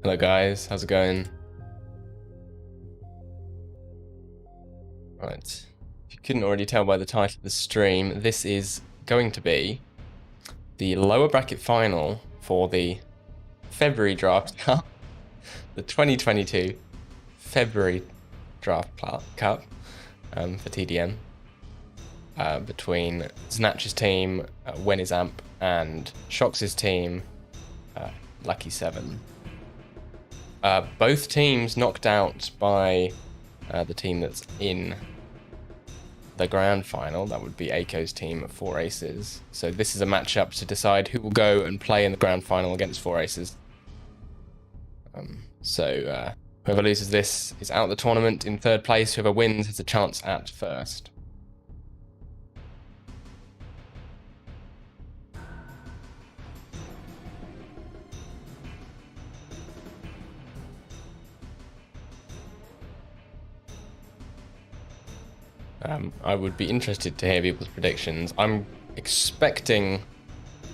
Hello guys, how's it going? Right, if you couldn't already tell by the title of the stream, this is going to be the lower bracket final for the February Draft Cup, the 2022 February Draft Cup for TDM, between Znatch's team, Wenizamp, and Shox's team, Lucky 7. Both teams knocked out by the team that's in the grand final. That would be Aiko's team at 4 Aces. So this is a matchup to decide who will go and play in the grand final against 4 Aces. Whoever loses this is out of the tournament in 3rd place. Whoever wins has a chance at 1st. I would be interested to hear people's predictions. I'm expecting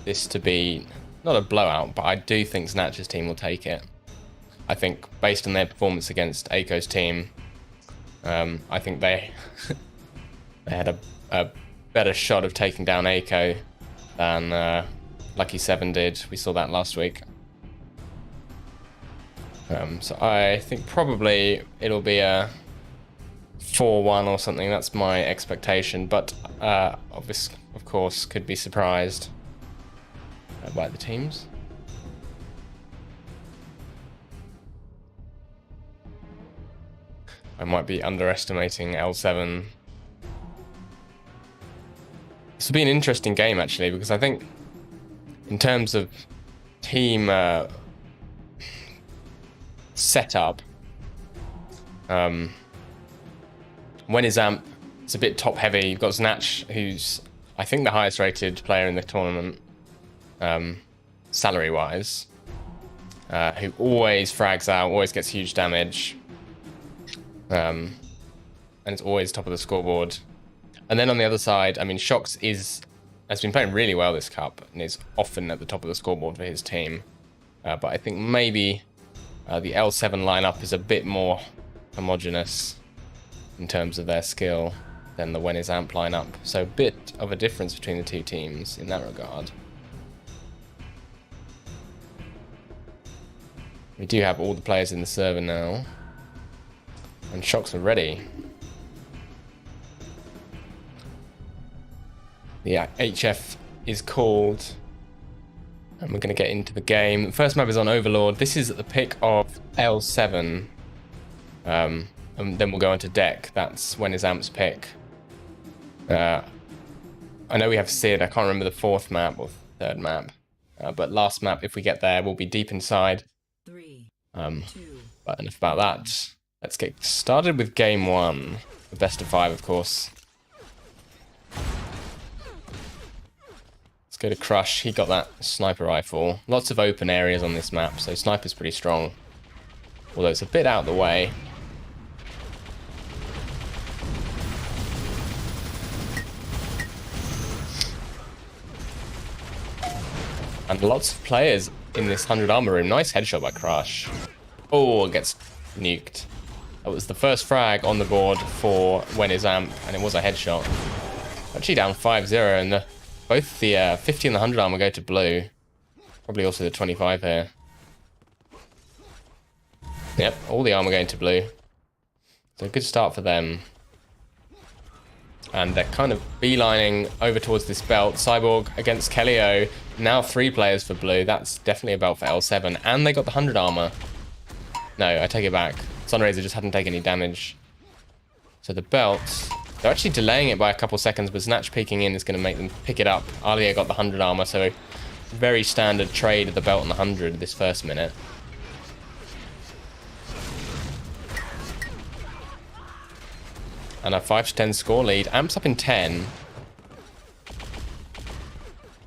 this to be not a blowout, but I do think Snatch's team will take it. I think based on their performance against Aiko's team, I think they had a better shot of taking down Aiko than Lucky 7 did. We saw that last week. So I think probably it'll be a 4-1 or something. That's my expectation, but of course could be surprised by the teams. I might be underestimating L7. This will be an interesting game actually, because I think in terms of team setup, Wenizamp, it's a bit top heavy. You've got Znatch, who's I think the highest rated player in the tournament, salary wise, who always frags out, always gets huge damage, and it's always top of the scoreboard. And then on the other side, I mean, Shox has been playing really well this cup and is often at the top of the scoreboard for his team. But I think maybe the L7 lineup is a bit more homogenous in terms of their skill than the Wenizamp lineup. So a bit of a difference between the two teams in that regard. We do have all the players in the server now, and Shox are ready. The HF is called, and we're going to get into the game. The first map is on Overlord. This is at the pick of L7. And then we'll go into deck. That's Wenizamp's pick. I know we have Sid. I can't remember the 4th map or 3rd map. But last map, if we get there, we'll be deep inside. 3, 2. But enough about that. Let's get started with game 1. The best of 5, of course. Let's go to Crush. He got that sniper rifle. Lots of open areas on this map, so sniper's pretty strong. Although it's a bit out of the way. And lots of players in this 100 armor room. Nice headshot by Crush. Oh, it gets nuked. That was the first frag on the board for Wenizamp, and it was a headshot. Actually down 5-0, and both the 50 and the 100 armor go to blue. Probably also the 25 here. Yep, all the armor going to blue. So a good start for them. And they're kind of beelining over towards this belt. Cyborg against Kellyo. Now 3 players for blue. That's definitely a belt for L7. And they got the 100 armor. No, I take it back. Sunraiser just hadn't taken any damage. So the belt, they're actually delaying it by a couple seconds, but Znatch peeking in is going to make them pick it up. Alia got the 100 armor, so very standard trade of the belt and the 100 this first minute. And a 5-10 score lead. Amp's up in 10.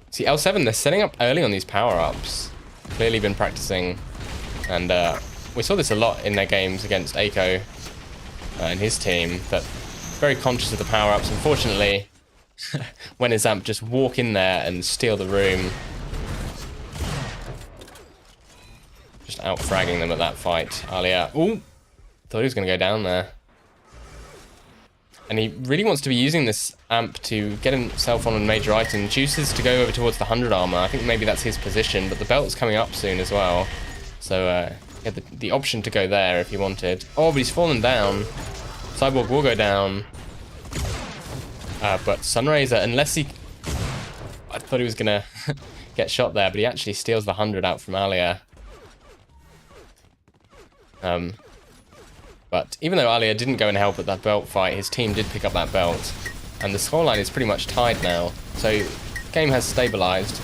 See, L7, they're setting up early on these power-ups. Clearly been practicing. And we saw this a lot in their games against Aiko and his team. That very conscious of the power-ups. Unfortunately, Wenizamp just walk in there and steal the room. Just out-fragging them at that fight. Alia, ooh, thought he was going to go down there. And he really wants to be using this amp to get himself on a major item. Chooses to go over towards the 100 armor. I think maybe that's his position, but the belt's coming up soon as well. So he had the option to go there if he wanted. Oh, but he's fallen down. Cyborg will go down. But Sunraiser, unless he... I thought he was going to get shot there, but he actually steals the 100 out from Alia. But even though Alia didn't go and help at that belt fight, his team did pick up that belt. And the scoreline is pretty much tied now. So the game has stabilized.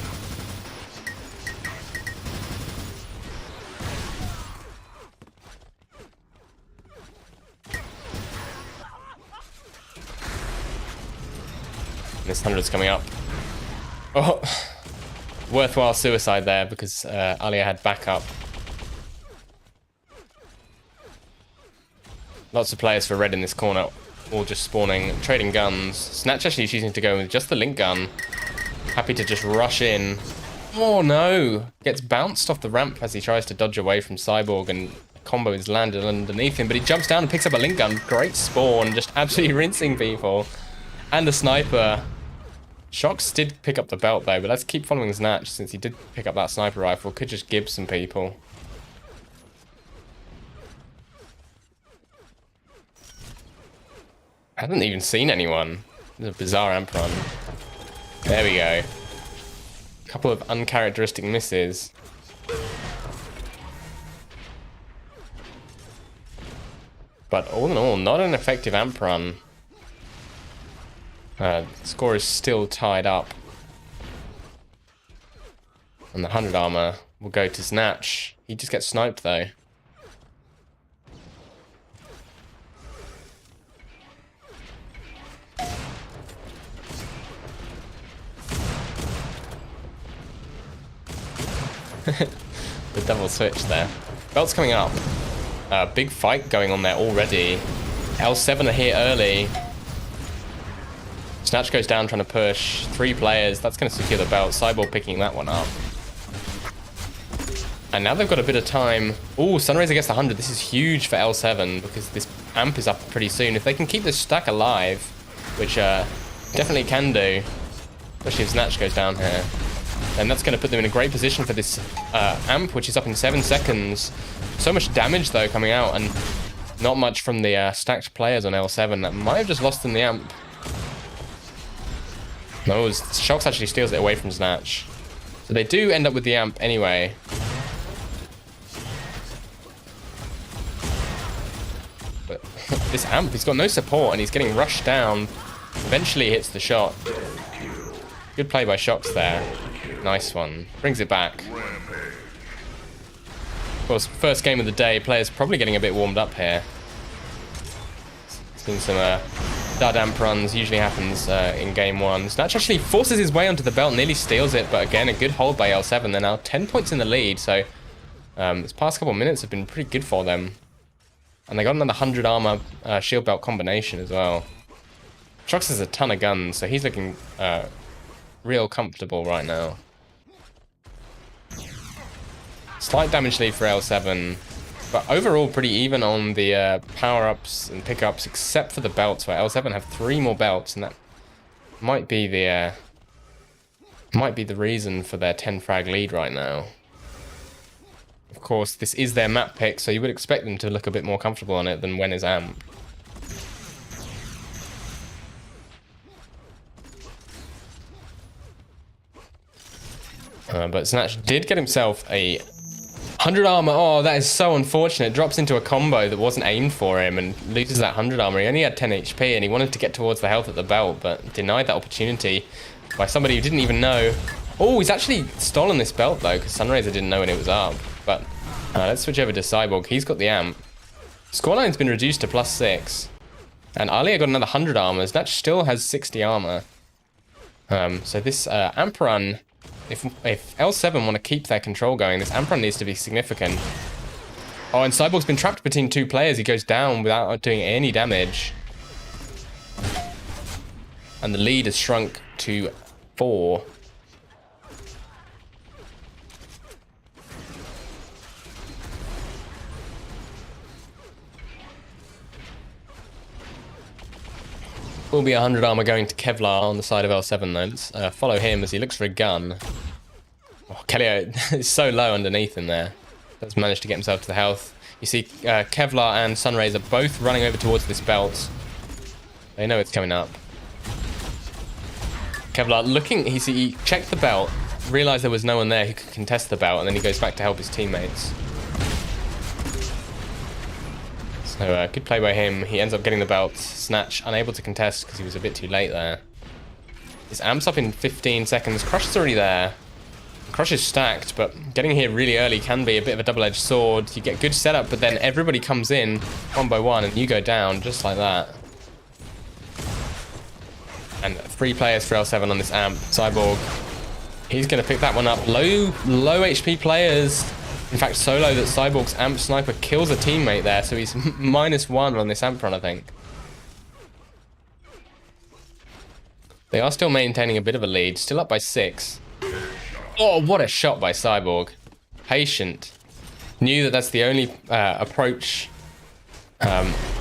This 100's coming up. Oh, worthwhile suicide there because Alia had backup. Lots of players for red in this corner, all just spawning, trading guns. Snatch actually choosing to go with just the link gun. Happy to just rush in. Oh no! Gets bounced off the ramp as he tries to dodge away from Cyborg, and a combo is landed underneath him, but he jumps down and picks up a link gun. Great spawn, just absolutely rinsing people. And the sniper. Shox did pick up the belt though, but let's keep following Snatch since he did pick up that sniper rifle. Could just gib some people. I haven't even seen anyone. There's a bizarre amp run. There we go. A couple of uncharacteristic misses. But all in all, not an effective amp run. Score is still tied up. And the 100 armor will go to Snatch. He just gets sniped though. The double switch there. Belt's coming up. Big fight going on there already. L7 are here early. Snatch goes down trying to push. 3 players. That's going to secure the belt. Cyborg picking that one up. And now they've got a bit of time. Ooh, Sunraiser gets the 100. This is huge for L7 because this amp is up pretty soon. If they can keep this stack alive, which definitely can do, especially if Snatch goes down here, and that's going to put them in a great position for this amp, which is up in 7 seconds. So much damage, though, coming out, and not much from the stacked players on L7. That might have just lost them the amp. No, Shox actually steals it away from Snatch. So they do end up with the amp anyway. But this amp, he's got no support, and he's getting rushed down. Eventually hits the shot. Good play by Shox there. Nice one. Brings it back. Of course, first game of the day, players probably getting a bit warmed up here. Seen some dud amp runs, usually happens in game 1. Snatch actually forces his way onto the belt, nearly steals it, but again, a good hold by L7. They're now 10 points in the lead, so this past couple of minutes have been pretty good for them. And they got another 100 armor shield belt combination as well. Shox has a ton of guns, so he's looking real comfortable right now. Slight damage lead for L7, but overall pretty even on the power-ups and pickups, except for the belts, where L7 have 3 more belts, and that might be the reason for their 10 frag lead right now. Of course, this is their map pick, so you would expect them to look a bit more comfortable on it than when is amp. But Snatch did get himself a 100 armor. Oh, that is so unfortunate. Drops into a combo that wasn't aimed for him and loses that 100 armor. He only had 10 HP and he wanted to get towards the health at the belt, but denied that opportunity by somebody who didn't even know. Oh, he's actually stolen this belt though, because Sunraiser didn't know when it was up. But let's switch over to Cyborg. He's got the amp. Scoreline's been reduced to +6. And Alia got another 100 armor. Snatch still has 60 armor. So this amp run, if L7 want to keep their control going, this amp run needs to be significant. Oh, and Cyborg's been trapped between 2 players. He goes down without doing any damage. And the lead has shrunk to 4. Will be 100 armor going to Kevlar on the side of L7 though. Let's follow him as he looks for a gun. Oh, Kelio is so low underneath in there. Does manage to get himself to the health. You see Kevlar and Sunrays are both running over towards this belt. They know it's coming up. Kevlar looking, he checked the belt, realized there was no one there who could contest the belt, and then he goes back to help his teammates. So good play by him. He ends up getting the belt. Snatch unable to contest because he was a bit too late there. His amp's up in 15 seconds. Crush is already there. Crush is stacked, but getting here really early can be a bit of a double-edged sword. You get good setup, but then everybody comes in one by one and you go down just like that. And 3 players for L7 on this amp. Cyborg, he's going to pick that one up. Low HP players. In fact, so low that Cyborg's amp sniper kills a teammate there, so he's -1 on this amp run, I think. They are still maintaining a bit of a lead, still up by 6. Oh, what a shot by Cyborg. Patient. Knew that that's the only approach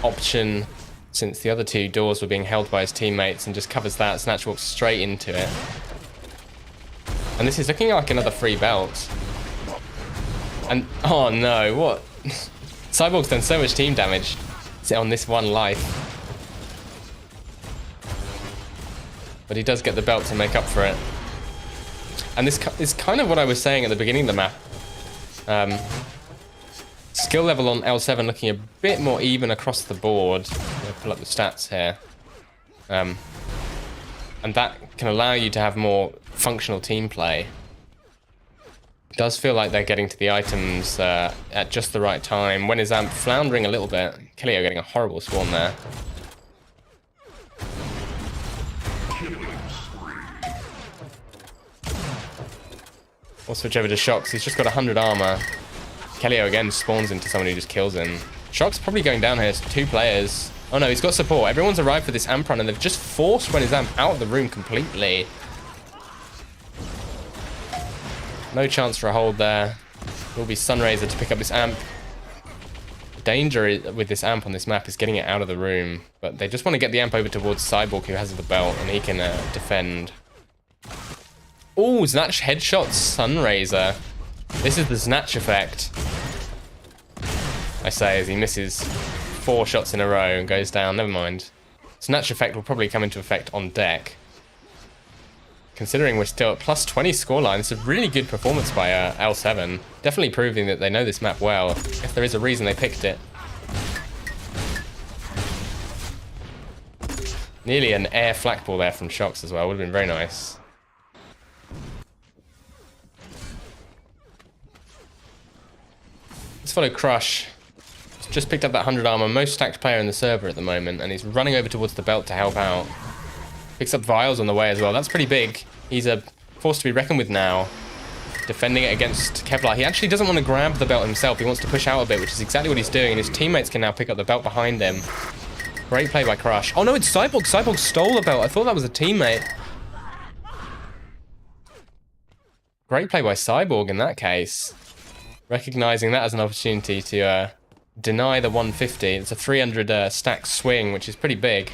option since the other 2 doors were being held by his teammates, and just covers that. Snatch walks straight into it. And this is looking like another free belt. And, oh no, what? Cyborg's done so much team damage on this one life. But he does get the belt to make up for it. And this is kind of what I was saying at the beginning of the map. Skill level on L7 looking a bit more even across the board. I'm going to pull up the stats here. And that can allow you to have more functional team play. It does feel like they're getting to the items at just the right time. When his amp floundering a little bit. Kelio getting a horrible swarm there. We'll switch over to Shocks. He's just got 100 armor. Kelio again spawns into someone who just kills him. Shocks probably going down here. It's 2 players. Oh no, he's got support. Everyone's arrived for this amp run and they've just forced when his amp out of the room completely. No chance for a hold there. Will be Sunraiser to pick up this amp. The danger with this amp on this map is getting it out of the room. But they just want to get the amp over towards Cyborg, who has the belt, and he can defend. Oh, Snatch headshot Sunraiser. This is the Snatch effect. I say as he misses 4 shots in a row and goes down. Never mind. Snatch effect will probably come into effect on deck. Considering we're still at plus 20 scoreline, it's a really good performance by L7. Definitely proving that they know this map well. If there is a reason they picked it. Nearly an air flak ball there from Shocks as well. Would have been very nice. Let's follow Crush. He's just picked up that 100 armor. Most stacked player in the server at the moment. And he's running over towards the belt to help out. Picks up Vials on the way as well. That's pretty big. He's a force to be reckoned with now. Defending it against Kevlar. He actually doesn't want to grab the belt himself. He wants to push out a bit, which is exactly what he's doing. And his teammates can now pick up the belt behind him. Great play by Crush. Oh no, it's Cyborg. Cyborg stole the belt. I thought that was a teammate. Great play by Cyborg in that case. Recognizing that as an opportunity to deny the 150. It's a 300 stack swing, which is pretty big.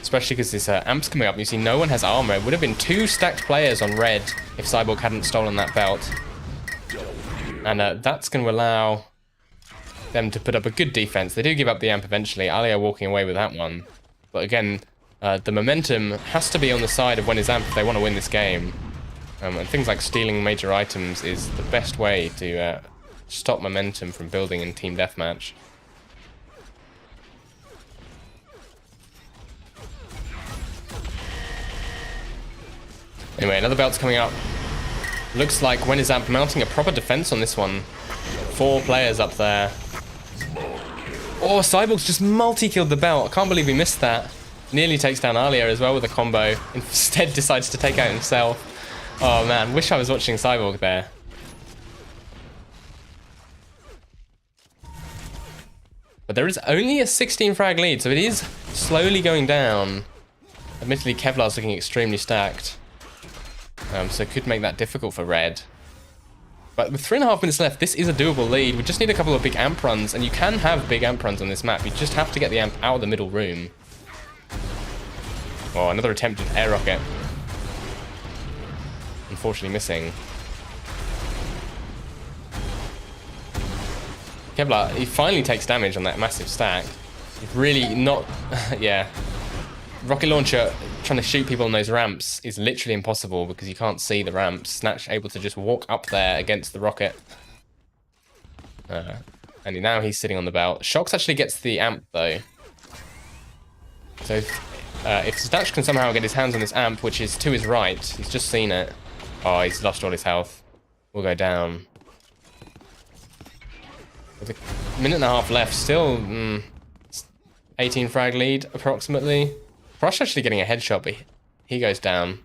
Especially because this amp's coming up. You see no one has armor. It would have been 2 stacked players on red if Cyborg hadn't stolen that belt. And that's going to allow them to put up a good defense. They do give up the amp eventually. Alia walking away with that one. But again, the momentum has to be on the side of when his amp if they want to win this game. And things like stealing major items is the best way to stop momentum from building in Team Deathmatch. Anyway, another belt's coming up. Looks like when is Amp mounting a proper defense on this one. 4 players up there. Oh, Cyborg's just multi-killed the belt. I can't believe he missed that. Nearly takes down Alia as well with a combo. Instead decides to take out himself. Oh man, wish I was watching Cyborg there. But there is only a 16 frag lead, so it is slowly going down. Admittedly, Kevlar's looking extremely stacked. So it could make that difficult for Red. But with 3.5 minutes left, this is a doable lead. We just need a couple of big amp runs, and you can have big amp runs on this map. You just have to get the amp out of the middle room. Oh, another attempted air rocket. Unfortunately missing. Kevlar, he finally takes damage on that massive stack. He's really not... yeah. Rocket launcher trying to shoot people on those ramps is literally impossible because you can't see the ramps. Snatch able to just walk up there against the rocket. And now he's sitting on the belt. Shox actually gets the amp though. So if Snatch can somehow get his hands on this amp, which is to his right, he's just seen it. Oh, he's lost all his health. We'll go down. With a minute and a half left, still 18 frag lead approximately. Crush actually getting a headshot, but he goes down.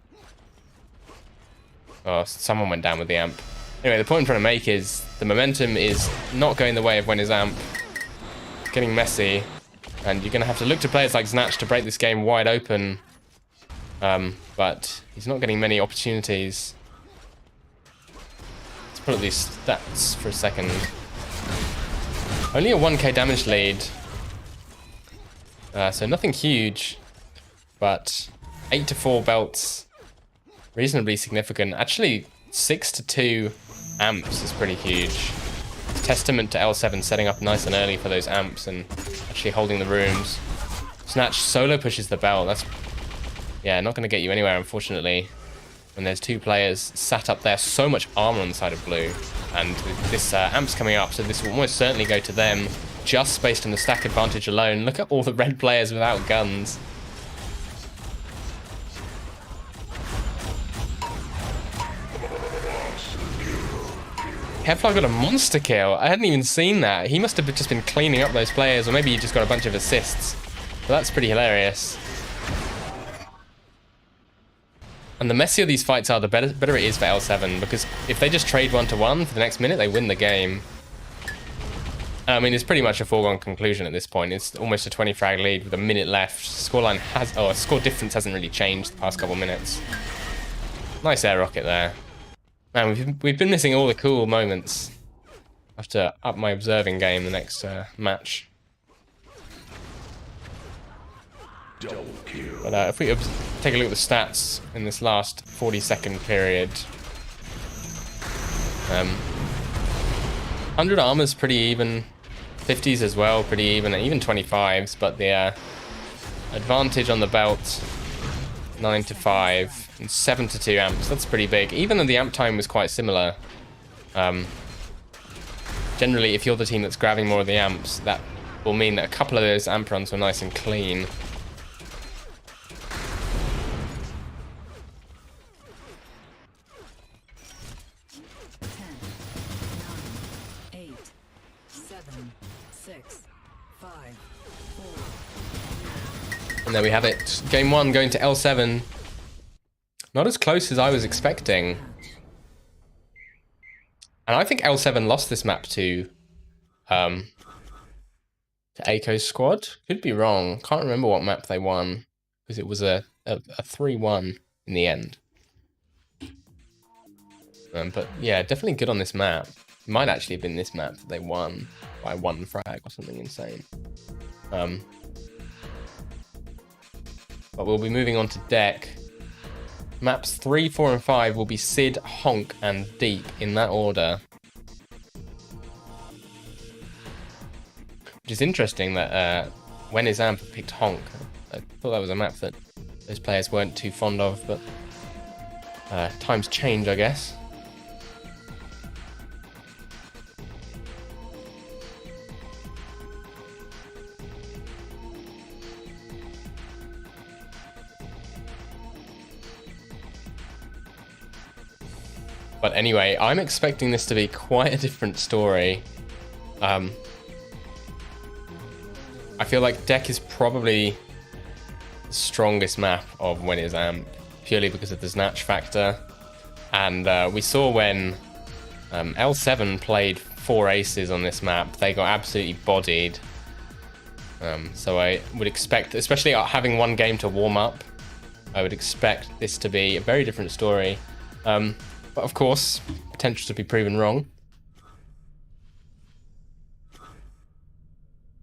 Oh, someone went down with the amp. Anyway, the point I'm trying to make is the momentum is not going the way of when his amp. It's getting messy, and you're going to have to look to players like Snatch to break this game wide open. But he's not getting many opportunities. Let's pull up these stats for a second. Only a 1k damage lead. So nothing huge. But 8-4 belts, reasonably significant. Actually, 6-2 amps is pretty huge. Testament to L7 setting up nice and early for those amps and actually holding the rooms. Snatch solo pushes the belt. That's, yeah, not going to get you anywhere, unfortunately. When there's two players sat up there, so much armor on the side of blue. And this amp's coming up, so this will almost certainly go to them, just based on the stack advantage alone. Look at all the red players without guns. Kevlar got a monster kill. I hadn't even seen that. He must have just been cleaning up those players, or maybe he just got a bunch of assists. But that's pretty hilarious. And the messier these fights are, the better it is for L7, because if they just trade 1-1 for the next minute, they win the game. I mean, it's pretty much a foregone conclusion at this point. It's almost a 20 frag lead with a minute left. Scoreline has, score difference hasn't really changed the past couple minutes. Nice air rocket there. Man, we've been missing all the cool moments. I have to up my observing game the next match. But if we take a look at the stats in this last 40-second period. 100 armor's pretty even. 50s as well, pretty even. Even 25s, but the advantage on the belt, 9-5. And 7-2 amps, that's pretty big. Even though the amp time was quite similar. Generally, if you're the team that's grabbing more of the amps, that will mean that a couple of those amp runs were nice and clean. And there we have it. Game 1 going to L7. Not as close as I was expecting. And I think L7 lost this map to Aiko's squad. Could be wrong. Can't remember what map they won. Because it was a 3-1 in the end. But yeah, definitely good on this map. It might actually have been this map that they won by 1 frag or something insane. But we'll be moving on to deck. Maps 3, 4, and 5 will be Sid, Honk, and Deep in that order. Which is interesting that when his amp picked Honk, I thought that was a map that those players weren't too fond of, but times change, I guess. But anyway, I'm expecting this to be quite a different story. I feel like deck is probably the strongest map of when it's amp, purely because of the snatch factor. And we saw when L7 played 4 aces on this map, they got absolutely bodied. So I would expect, especially having one game to warm up, I would expect this to be a very different story. But of course, potential to be proven wrong.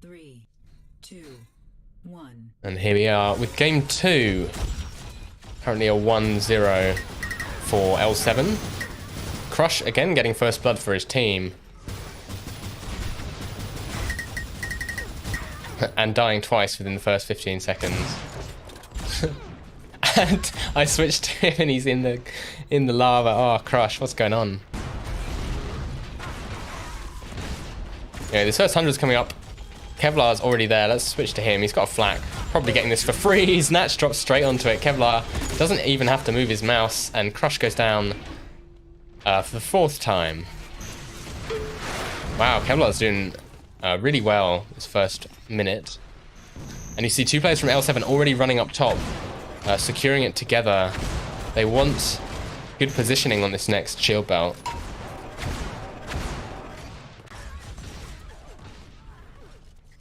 3, 2, And here we are with game 2. Currently a 1-0 for L7. Crush again getting first blood for his team. And dying twice within the first 15 seconds. And I switched to him and he's in the lava. Oh, Crush, what's going on? Yeah, this first 100's coming up. Kevlar's already there. Let's switch to him. He's got a flak. Probably getting this for free. Snatch drops straight onto it. Kevlar doesn't even have to move his mouse, and Crush goes down for the 4th time. Wow, Kevlar's doing really well this first minute. And you see 2 players from L7 already running up top, securing it together. They want good positioning on this next shield belt.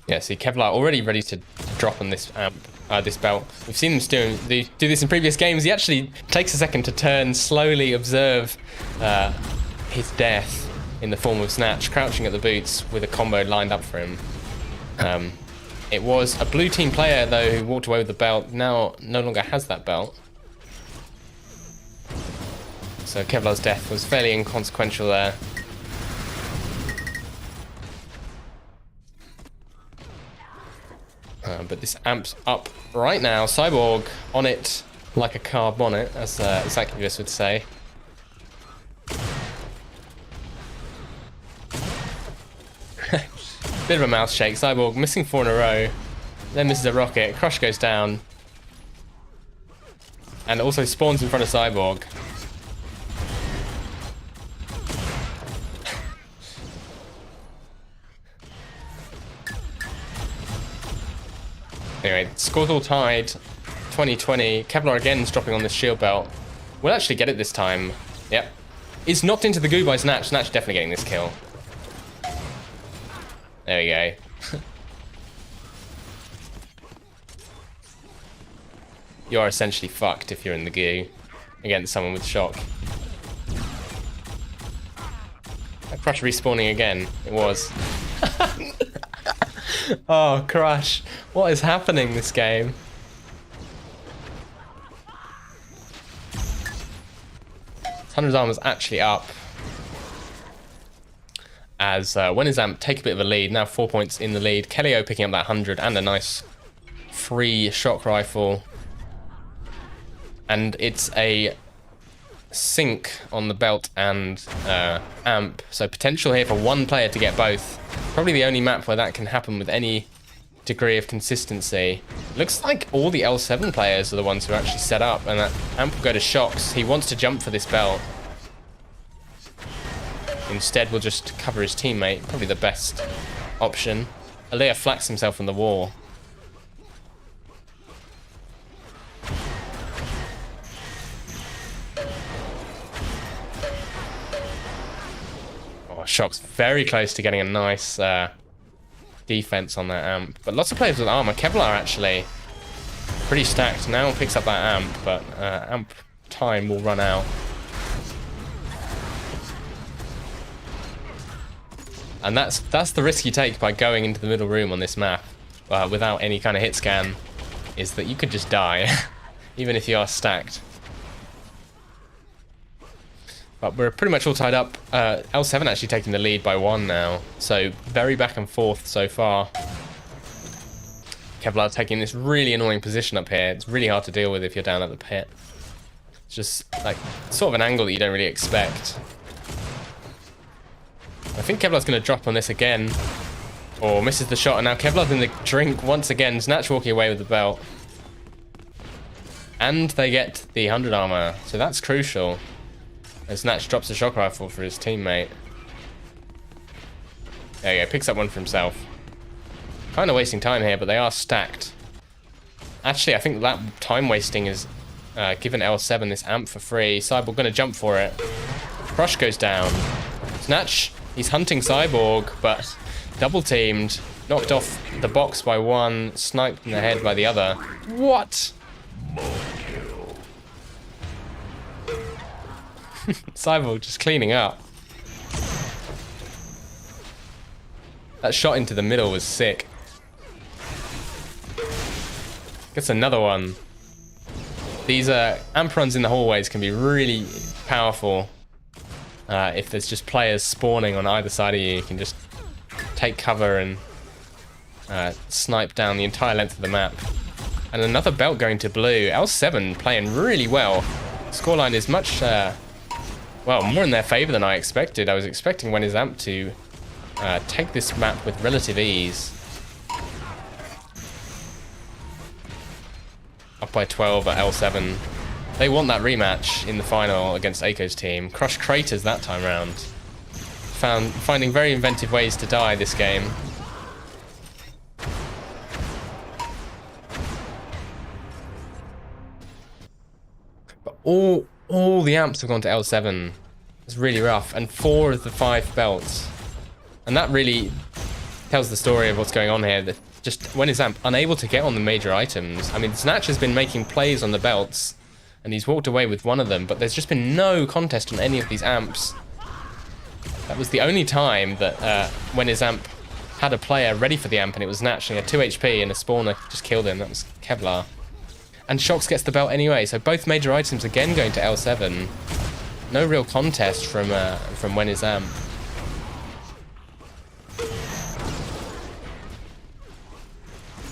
Yeah, see Kevlar already ready to drop on this this belt. We've seen them do this in previous games. He actually takes a second to turn, slowly observe his death in the form of Snatch, crouching at the boots with a combo lined up for him. It was a blue team player though who walked away with the belt. Now no longer has that belt. So Kevlar's death was fairly inconsequential there. But this amp's up right now. Cyborg on it like a car bonnet, as Zacubus would say. Bit of a mouse shake. Cyborg missing 4 in a row. Then misses a rocket. Crush goes down. And also spawns in front of Cyborg. Anyway, score's all tied. 20-20. Kevlar again is dropping on this shield belt. We'll actually get it this time. Yep. It's knocked into the goo by Snatch. Snatch definitely getting this kill. There we go. You are essentially fucked if you're in the goo against someone with shock. Crush respawning again. It was. Oh, Crush. What is happening this game? Hunter's armor's actually up. As when his amp take a bit of a lead, now 4 points in the lead. Kellyo picking up that 100 and a nice free shock rifle. And it's a sync on the belt and amp. So potential here for one player to get both. Probably the only map where that can happen with any degree of consistency. Looks like all the L7 players are the ones who are actually set up, and that amp will go to Shocks. He wants to jump for this belt. Instead, we'll just cover his teammate. Probably the best option. Alea flaks himself on the wall. Oh, Shock's very close to getting a nice defense on that amp. But lots of players with armor. Kevlar actually pretty stacked. Now picks up that amp, but amp time will run out. And that's the risk you take by going into the middle room on this map without any kind of hit scan, is that you could just die, even if you are stacked. But we're pretty much all tied up. L7 actually taking the lead by 1 now, so very back and forth so far. Kevlar taking this really annoying position up here. It's really hard to deal with if you're down at the pit. It's just like sort of an angle that you don't really expect. I think Kevlar's going to drop on this again. Or misses the shot, and now Kevlar's in the drink once again. Snatch walking away with the belt. And they get the 100 armor, so that's crucial. And Snatch drops a shock rifle for his teammate. There you go, picks up one for himself. Kind of wasting time here, but they are stacked. Actually, I think that time wasting is given L7 this amp for free. Cyborg going to jump for it. Crush goes down. Snatch, he's hunting Cyborg, but double teamed. Knocked off the box by 1, sniped in the head by the other. What? Cyborg just cleaning up. That shot into the middle was sick. Gets another one. These amp runs in the hallways can be really powerful. If there's just players spawning on either side of you, you can just take cover and snipe down the entire length of the map. And another belt going to blue. L7 playing really well. Scoreline is much, well, more in their favor than I expected. I was expecting When Is Amp to take this map with relative ease. Up by 12 at L7. They want that rematch in the final against Aiko's team. Crushed Craters that time round. Finding very inventive ways to die this game. But all the amps have gone to L7. It's really rough. And 4 of the 5 belts. And that really tells the story of what's going on here. That just When Is Amp unable to get on the major items. I mean, Snatch has been making plays on the belts. And he's walked away with one of them, but there's just been no contest on any of these amps. That was the only time that When Is Amp had a player ready for the amp, and it was Snatch, and he had 2 HP, and a spawner just killed him. That was Kevlar. And Shox gets the belt anyway, so both major items again going to L7. No real contest from When Is Amp.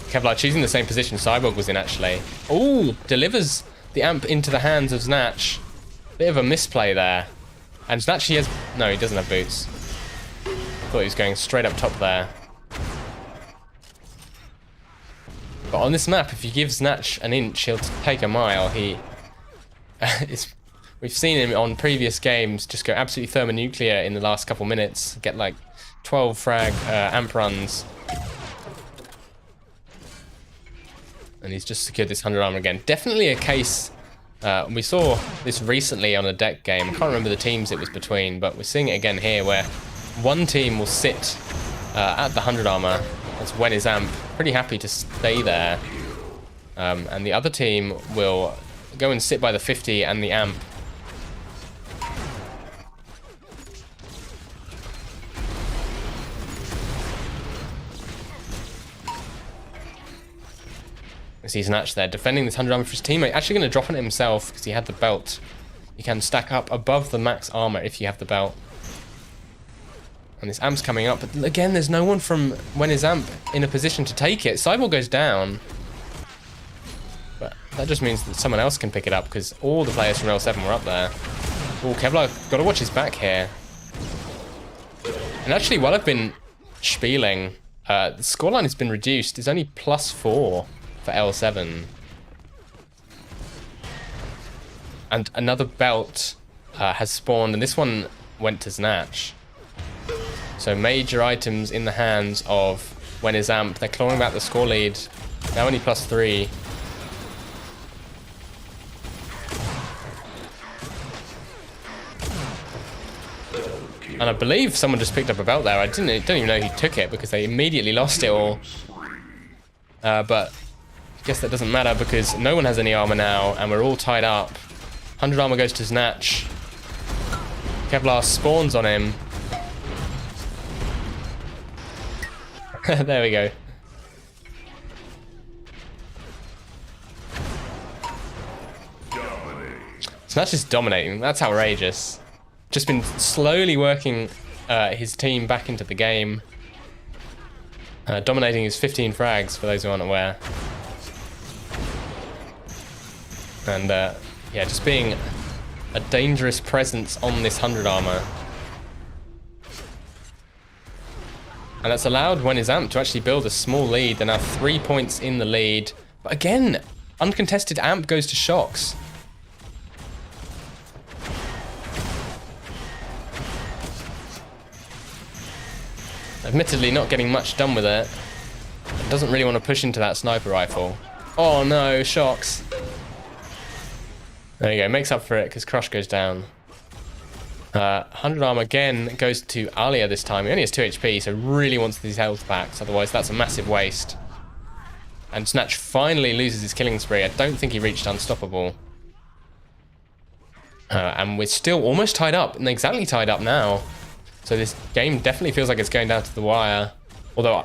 Kevlar choosing the same position Cyborg was in, actually. Ooh, delivers the amp into the hands of Snatch. Bit of a misplay there. And Snatch, he has... No, he doesn't have boots. Thought he was going straight up top there. But on this map, if you give Snatch an inch, he'll take a mile. He... We've seen him on previous games just go absolutely thermonuclear in the last couple minutes. Get like 12 frag amp runs. And he's just secured this 100 armor again. Definitely a case, we saw this recently on a deck game. I can't remember the teams it was between, but we're seeing it again here where one team will sit at the 100 armor. That's When Is Amp. Pretty happy to stay there. And the other team will go and sit by the 50 and the amp. See Snatch there, defending this 100 armor for his teammate. Actually going to drop on it himself because he had the belt. You can stack up above the max armor if you have the belt. And this amp's coming up, but again, there's no one from When Is Amp in a position to take it. Cyborg goes down. But that just means that someone else can pick it up because all the players from L7 were up there. Oh, Kevlar, got to watch his back here. And actually, while I've been spieling, the scoreline has been reduced. It's only +4 for L7. And another belt has spawned, and this one went to Snatch. So major items in the hands of When Is Amp. They're clawing back the score lead. Now only +3. And I believe someone just picked up a belt there. I don't even know who took it because they immediately lost it all. But I guess that doesn't matter because no one has any armor now and we're all tied up. 100 armor goes to Snatch. Kevlar spawns on him. There we go. Snatch is dominating. That's outrageous. Just been slowly working his team back into the game. Dominating his 15 frags, for those who aren't aware. And yeah, just being a dangerous presence on this 100 armor. And that's allowed When Is Amp to actually build a small lead. They're now 3 points in the lead. But again, uncontested amp goes to Shox. Admittedly, not getting much done with it. Doesn't really want to push into that sniper rifle. Oh no, Shox. There you go, makes up for it because Crush goes down. 100 armor again goes to Alia this time. He only has 2 HP, so really wants these health packs, otherwise that's a massive waste. And Snatch finally loses his killing spree. I don't think he reached unstoppable. And we're still almost tied up, and exactly tied up now. So this game definitely feels like it's going down to the wire. Although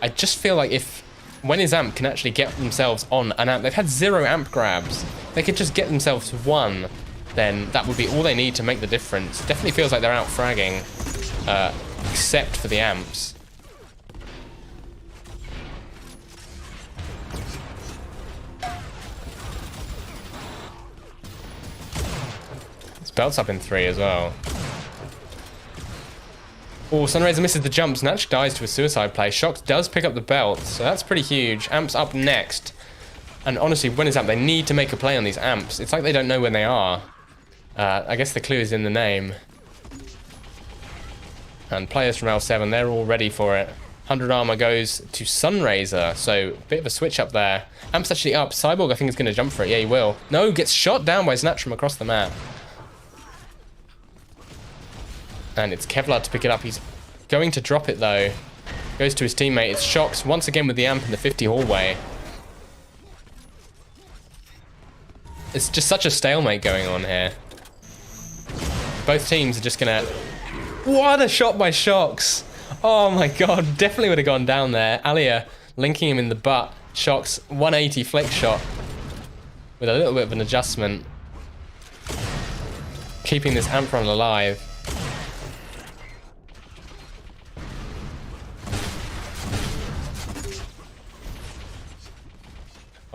I just feel like if when his amp can actually get themselves on an amp. They've had 0 amp grabs. They could just get themselves 1, then that would be all they need to make the difference. Definitely feels like they're out fragging, except for the amps. This belt's up in 3 as well. Oh, Sunraiser misses the jumps. Natch dies to a suicide play. Shox does pick up the belt, so that's pretty huge. Amps up next. And honestly, when is amp? They need to make a play on these amps. It's like they don't know when they are. I guess the clue is in the name. And players from L7, they're all ready for it. 100 armor goes to Sunraiser, so bit of a switch up there. Amp's actually up. Cyborg, I think, is going to jump for it. Yeah, he will. No, gets shot down by Snatch from across the map. And it's Kevlar to pick it up. He's going to drop it, though. Goes to his teammate. It's Shox once again with the amp in the 50 hallway. It's just such a stalemate going on here. Both teams are just going to... What a shot by Shox! Oh my god, definitely would have gone down there. Alia linking him in the butt. Shox, 180 flick shot. With a little bit of an adjustment. Keeping this amp run alive.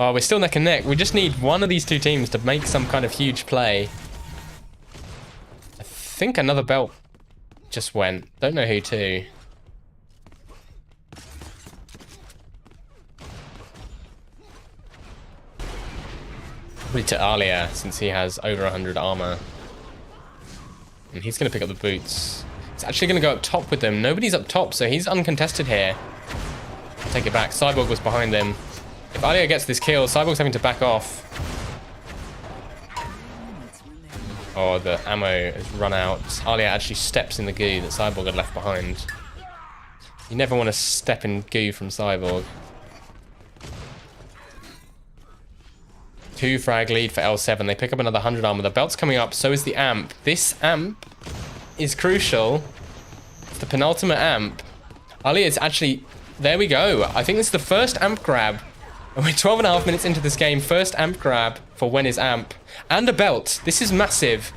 Oh, we're still neck and neck. We just need one of these two teams to make some kind of huge play. I think another belt just went. Don't know who to. Probably to Alia, since he has over 100 armor. And he's going to pick up the boots. He's actually going to go up top with them. Nobody's up top, so he's uncontested here. Take it back. Cyborg was behind him. If Alia gets this kill, Cyborg's having to back off. Oh, the ammo has run out. Alia actually steps in the goo that Cyborg had left behind. You never want to step in goo from Cyborg. 2 frag lead for L7. They pick up another 100 armor. The belt's coming up, so is the amp. This amp is crucial. It's the penultimate amp. Alia is actually... There we go. I think this is the first amp grab. And we're 12.5 minutes into this game. First amp grab for when is amp. And a belt. This is massive.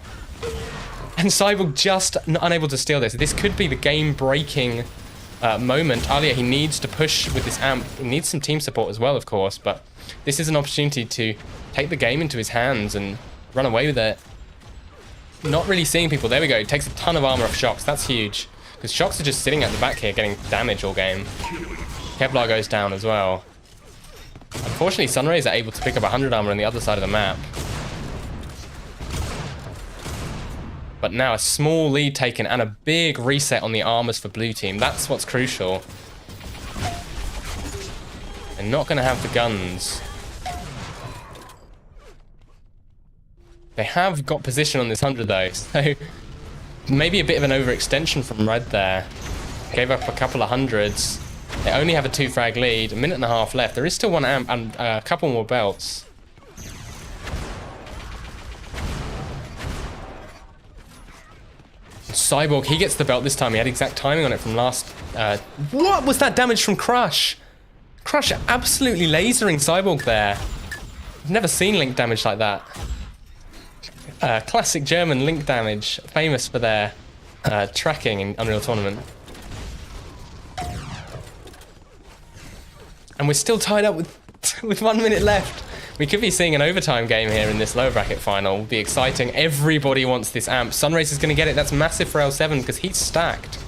And Cyborg just unable to steal this. This could be the game-breaking moment. Alia, he needs to push with this amp. He needs some team support as well, of course. But this is an opportunity to take the game into his hands and run away with it. Not really seeing people. There we go. He takes a ton of armor off Shox. That's huge. Because Shox are just sitting at the back here getting damage all game. Kevlar goes down as well. Unfortunately, Sunraiser are able to pick up 100 armor on the other side of the map. But now a small lead taken and a big reset on the armors for blue team. That's what's crucial. They're not going to have the guns. They have got position on this 100 though, so maybe a bit of an overextension from Red there. Gave up a couple of hundreds. They only have a 2 frag lead, a minute and a half left. There is still 1 amp and a couple more belts. Cyborg, he gets the belt this time. He had exact timing on it from last... what was that damage from Crush? Crush absolutely lasering Cyborg there. I've never seen link damage like that. Classic German link damage, famous for their tracking in Unreal Tournament. And we're still tied up with 1 minute left. We could be seeing an overtime game here in this lower bracket final. It'll be exciting. Everybody wants this amp. Sunraiser's going to get it. That's massive for L7 because he's stacked.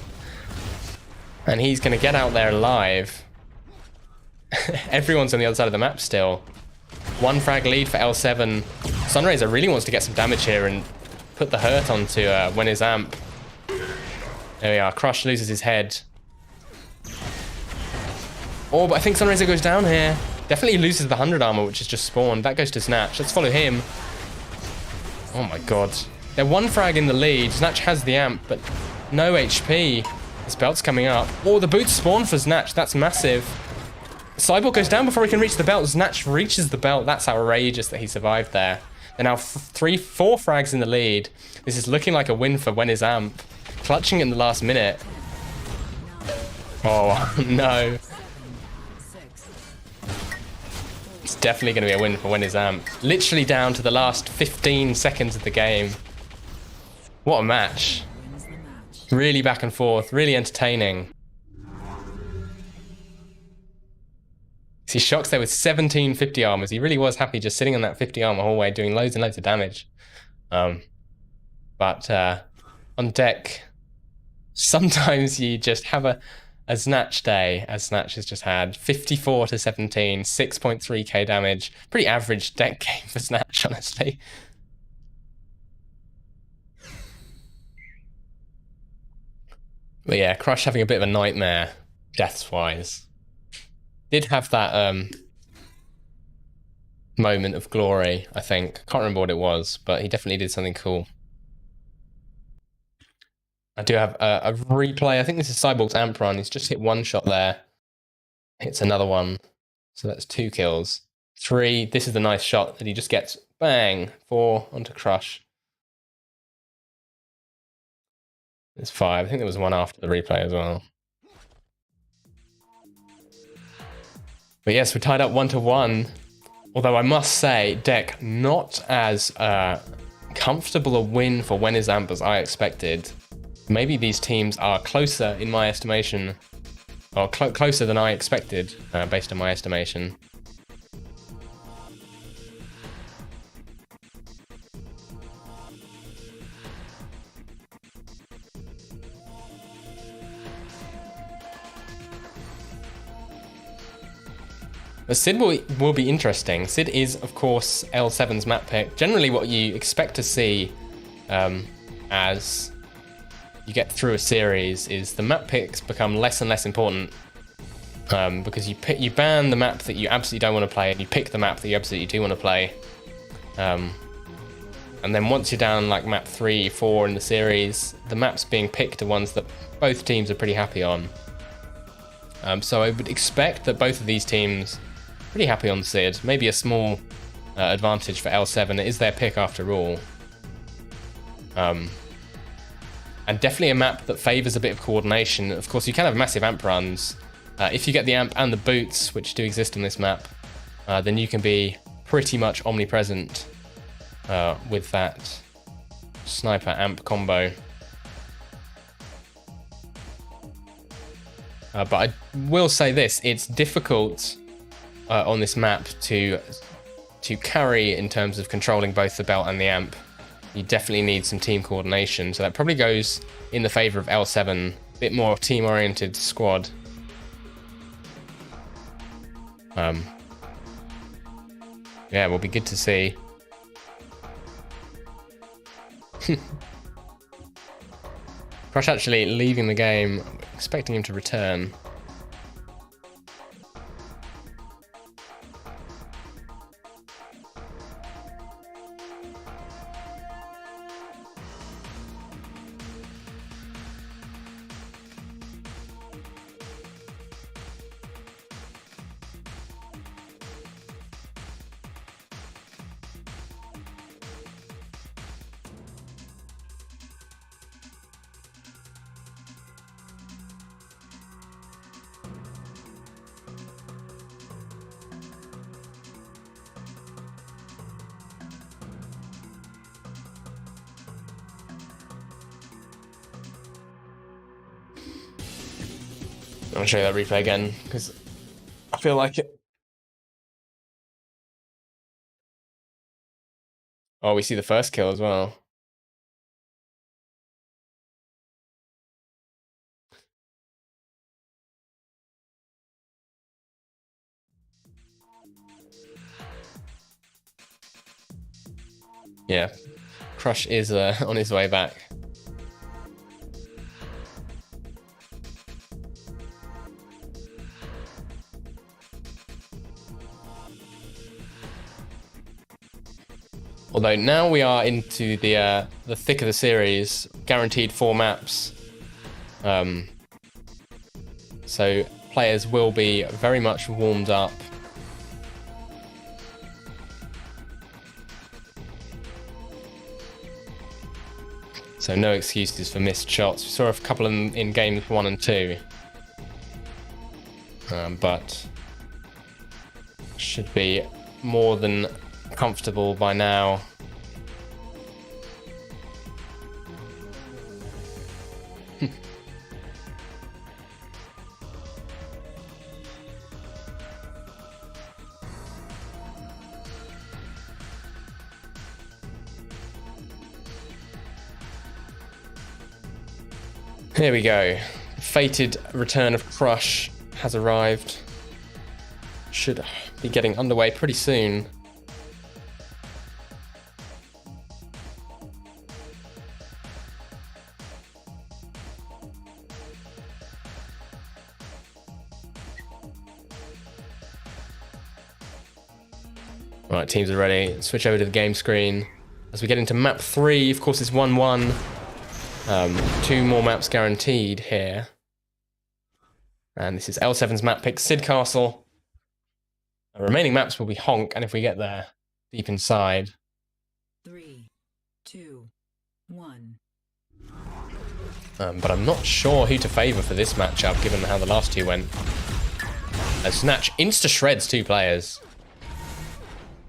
And he's going to get out there alive. Everyone's on the other side of the map still. 1 frag lead for L7. Sunraiser really wants to get some damage here and put the hurt onto when his amp. There we are. Crush loses his head. Oh, but I think Sunraiser goes down here. Definitely loses the 100 armor, which has just spawned. That goes to Snatch. Let's follow him. Oh my god. They're 1 frag in the lead. Snatch has the amp, but no HP. His belt's coming up. Oh, the boots spawn for Snatch. That's massive. Cyborg goes down before he can reach the belt. Snatch reaches the belt. That's outrageous that he survived there. They're now 4 frags in the lead. This is looking like a win for when his amp. Clutching in the last minute. Oh, no. It's definitely going to be a win for When Is Amp. Literally down to the last 15 seconds of the game. What a match. Really back and forth, really entertaining. See, Shock's there with 1750 armors. He really was happy just sitting on that 50 armor whole way, doing loads and loads of damage. But on deck, sometimes you just have a Snatch day, as Snatch has just had. 54 to 17, 6.3k damage. Pretty average deck game for Snatch, honestly. But yeah, Crush having a bit of a nightmare, deaths-wise. Did have that moment of glory, I think. Can't remember what it was, but he definitely did something cool. I do have a replay. I think this is Cyborg's Amp run. He's just hit one shot there. Hits another one. So that's 2 kills. 3. This is the nice shot that he just gets. Bang. 4 onto Crush. There's 5. I think there was one after the replay as well. But yes, we're tied up 1-1. Although I must say, deck not as comfortable a win for When Is Amp as I expected. Maybe these teams are closer in my estimation, or closer than I expected, based on my estimation. But Sid will be interesting. Sid is, of course, L7's map pick. Generally what you expect to see as you get through a series is the map picks become less and less important because you ban the map that you absolutely don't want to play and you pick the map that you absolutely do want to play. And then once you're down like map 3, 4 in the series, the maps being picked are ones that both teams are pretty happy on. So I would expect that both of these teams are pretty happy on Sid. Maybe a small advantage for L7. It is their pick after all. And definitely a map that favours a bit of coordination. Of course, you can have massive amp runs. If you get the amp and the boots, which do exist on this map, then you can be pretty much omnipresent with that sniper amp combo. But I will say this, it's difficult on this map to carry in terms of controlling both the belt and the amp. You definitely need some team coordination, so that probably goes in the favour of L7, a bit more team-oriented squad. Yeah, will be good to see. Crush actually leaving the game, expecting him to return. I'll show you that replay again, because I feel like it. Oh, we see the first kill as well. Yeah, Crush is on his way back. Although now we are into the thick of the series, guaranteed 4 maps. So players will be very much warmed up. So no excuses for missed shots. We saw a couple in games 1 and 2. But should be more than comfortable by now. Here we go. Fated return of Crush has arrived. Should be getting underway pretty soon. Right, teams are ready. Switch over to the game screen. As we get into map 3, of course it's 1-1. 2 more maps guaranteed here. And this is L7's map pick, Sid Castle. The remaining maps will be Honk, and if we get there, deep inside. 3, 2, 1. But I'm not sure who to favour for this matchup, given how the last 2 went. As Snatch insta-shreds 2 players.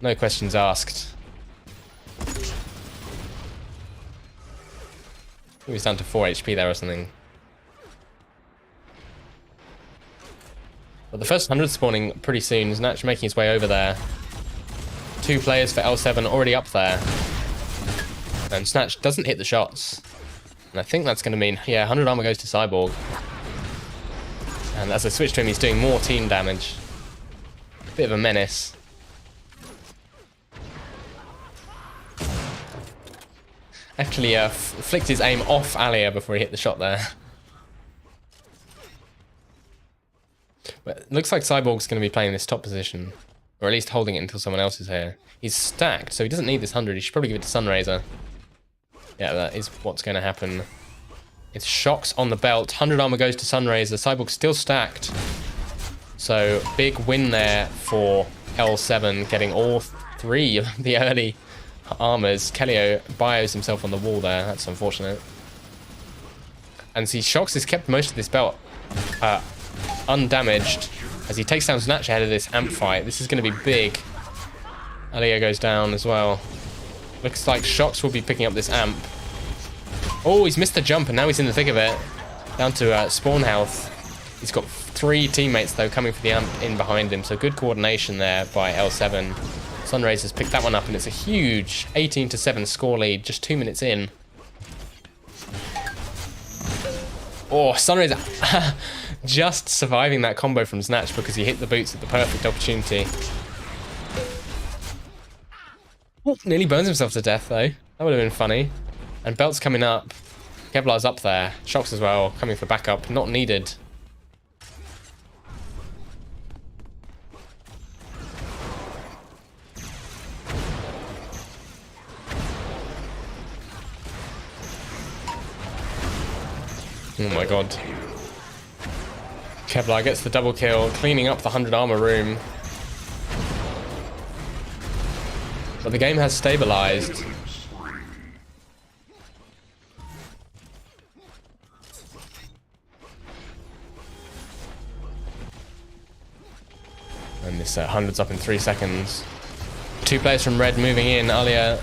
No questions asked. He was down to 4 HP there or something. But the first 100 spawning pretty soon. Snatch making his way over there. 2 players for L7 already up there. And Snatch doesn't hit the shots. And I think that's going to mean, yeah, 100 armor goes to Cyborg. And as I switch to him, he's doing more team damage. Bit of a menace. Actually flicked his aim off Alia before he hit the shot there. But it looks like Cyborg's going to be playing this top position. Or at least holding it until someone else is here. He's stacked, so he doesn't need this 100. He should probably give it to Sunraiser. Yeah, that is what's going to happen. It's Shocks on the belt. 100 armor goes to Sunraiser. Cyborg's still stacked. So, big win there for L7, getting all 3 of the early armors. Kelio bios himself on the wall there. That's unfortunate. And see, Shocks has kept most of this belt undamaged as he takes down Snatch ahead of this amp fight. This is going to be big. Alia goes down as well. Looks like Shocks will be picking up this amp. Oh, he's missed the jump and now he's in the thick of it. Down to spawn health. He's got 3 teammates though coming for the amp in behind him. So good coordination there by L7. Sunraiser's picked that one up and it's a huge 18-7 score lead just 2 minutes in. Oh, Sunraiser just surviving that combo from Snatch because he hit the boots at the perfect opportunity. Oh, nearly burns himself to death though. That would have been funny. And Belt's coming up. Kevlar's up there. Shocks as well, coming for backup. Not needed. Oh my god. Kevlar gets the double kill, cleaning up the 100 armor room. But the game has stabilized. And this 100's up in 3 seconds. 2 players from red moving in. Alia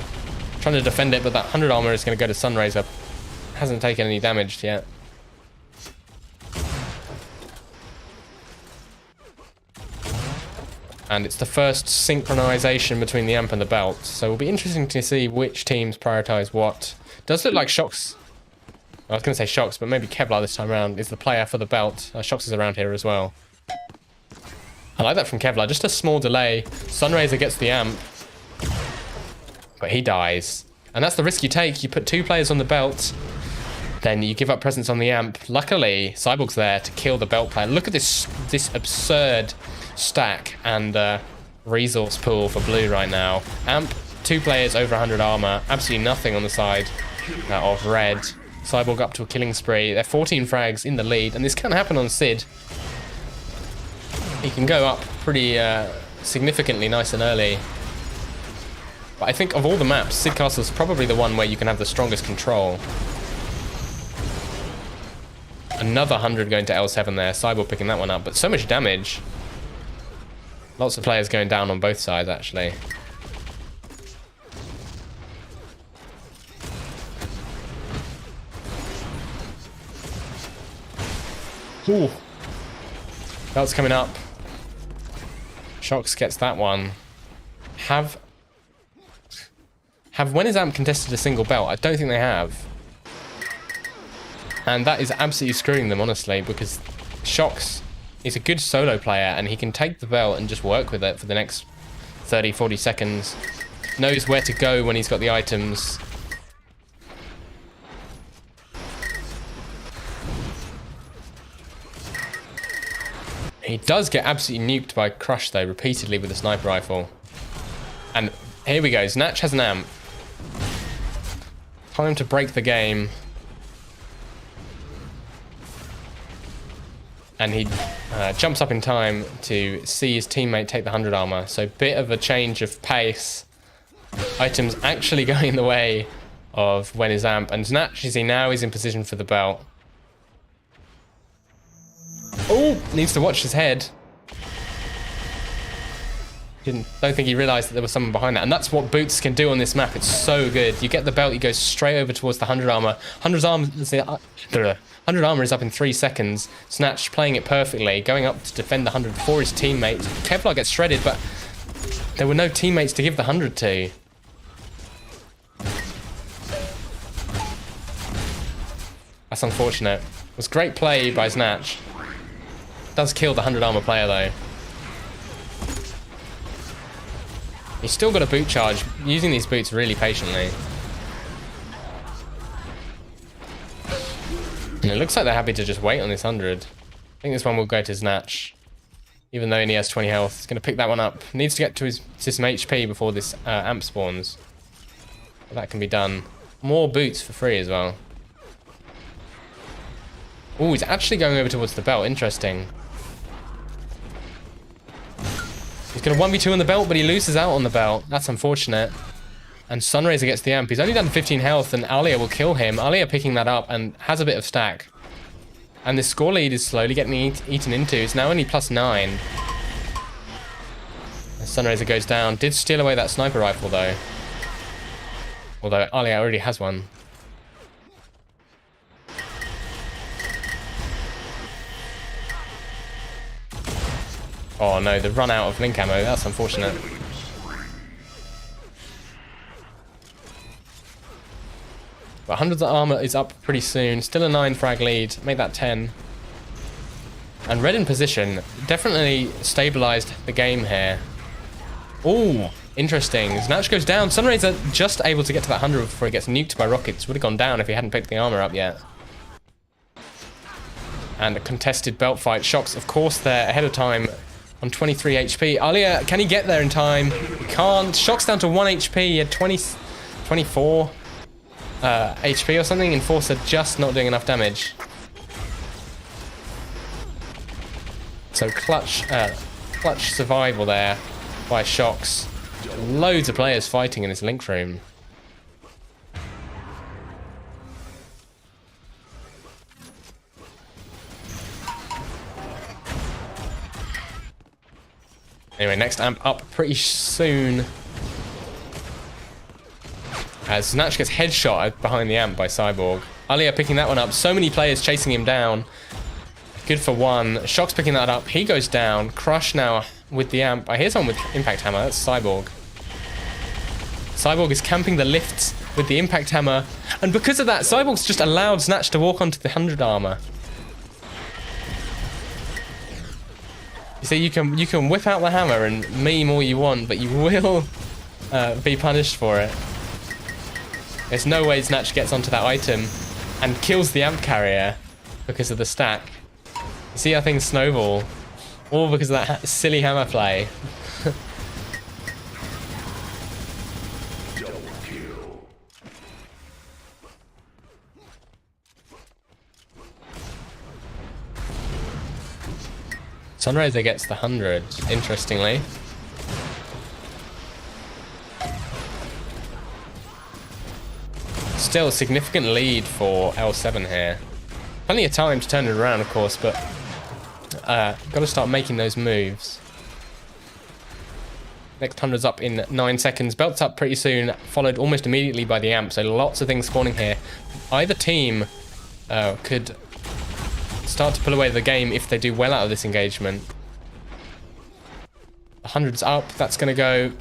trying to defend it, but that 100 armor is going to go to Sunraiser. Hasn't taken any damage yet. And it's the first synchronization between the amp and the belt. So it'll be interesting to see which teams prioritize what. Does look like Shocks. I was going to say Shocks, but maybe Kevlar this time around is the player for the belt. Shocks is around here as well. I like that from Kevlar. Just a small delay. Sunraiser gets the amp. But he dies. And that's the risk you take. You put 2 players on the belt. Then you give up presence on the amp. Luckily, Cyborg's there to kill the belt player. Look at this absurd stack and resource pool for blue right now. Amp, 2 players over 100 armor. Absolutely nothing on the side of red. Cyborg up to a killing spree. They're 14 frags in the lead. And this can happen on Sid. He can go up pretty significantly nice and early. But I think of all the maps, Sid Castle is probably the one where you can have the strongest control. Another 100 going to L7 there. Cyborg picking that one up. But so much damage. Lots of players going down on both sides, actually. Ooh. Belt's coming up. Shox gets that one. Have when is Amp contested a single belt? I don't think they have. And that is absolutely screwing them, honestly, because Shox is a good solo player and he can take the belt and just work with it for the next 30, 40 seconds. Knows where to go when he's got the items. He does get absolutely nuked by Crush, though, repeatedly with a sniper rifle. And here we go. Snatch has an amp. Time to break the game. And he jumps up in time to see his teammate take the 100 armor. So bit of a change of pace. Items actually going the way of when his amp. And Snatch, you see, now he's in position for the belt. Oh, needs to watch his head. Don't think he realized that there was someone behind that. And that's what Boots can do on this map. It's so good. You get the belt, you go straight over towards the 100 armor. 100 armor is up in 3 seconds. Snatch playing it perfectly, going up to defend the 100 for his teammates. Kevlar gets shredded, but there were no teammates to give the 100 to. That's unfortunate. It was great play by Snatch. Does kill the 100 armor player, though. He's still got a boot charge, using these boots really patiently. And it looks like they're happy to just wait on this 100. I think this one will go to Snatch. Even though he only has 20 health. He's going to pick that one up. Needs to get to some HP before this amp spawns. But that can be done. More boots for free as well. Oh, he's actually going over towards the belt. Interesting. He's going to 1v2 on the belt, but he loses out on the belt. That's unfortunate. And Sunraiser gets the amp. He's only done 15 health, and Alia will kill him. Alia picking that up and has a bit of stack. And this score lead is slowly getting eaten into. It's now only +9. As Sunraiser goes down. Did steal away that sniper rifle, though. Although Alia already has one. Oh no, the run out of link ammo. That's unfortunate. But 100's armor is up pretty soon. Still a 9 frag lead. Make that 10. And red in position. Definitely stabilized the game here. Ooh, interesting. Snatch goes down. Sunraiser just able to get to that 100 before he gets nuked by rockets. Would have gone down if he hadn't picked the armor up yet. And a contested belt fight. Shox, of course, there ahead of time on 23 HP. Alia, can he get there in time? He can't. Shox down to 1 HP. He had 24 HP or something. Enforcer just not doing enough damage. So clutch survival there by Shox. Loads of players fighting in this link room. Anyway, next amp up pretty soon. As Snatch gets headshot behind the amp by Cyborg. Alia picking that one up. So many players chasing him down. Good for one. Shox picking that up. He goes down. Crush now with the amp. I hear someone with Impact Hammer. That's Cyborg. Cyborg is camping the lifts with the Impact Hammer. And because of that, Cyborg's just allowed Snatch to walk onto the 100 armor. You see, you can whip out the hammer and meme all you want, but you will be punished for it. There's no way Snatch gets onto that item and kills the amp carrier because of the stack. You see how things snowball? All because of that silly hammer play. Sunraiser gets the 100, interestingly. Still a significant lead for L7 here. Plenty of time to turn it around, of course, but got to start making those moves. Next 100's up in 9 seconds. Belt's up pretty soon, followed almost immediately by the amp. So lots of things spawning here. Either team could start to pull away the game if they do well out of this engagement. 100's up. That's going to go...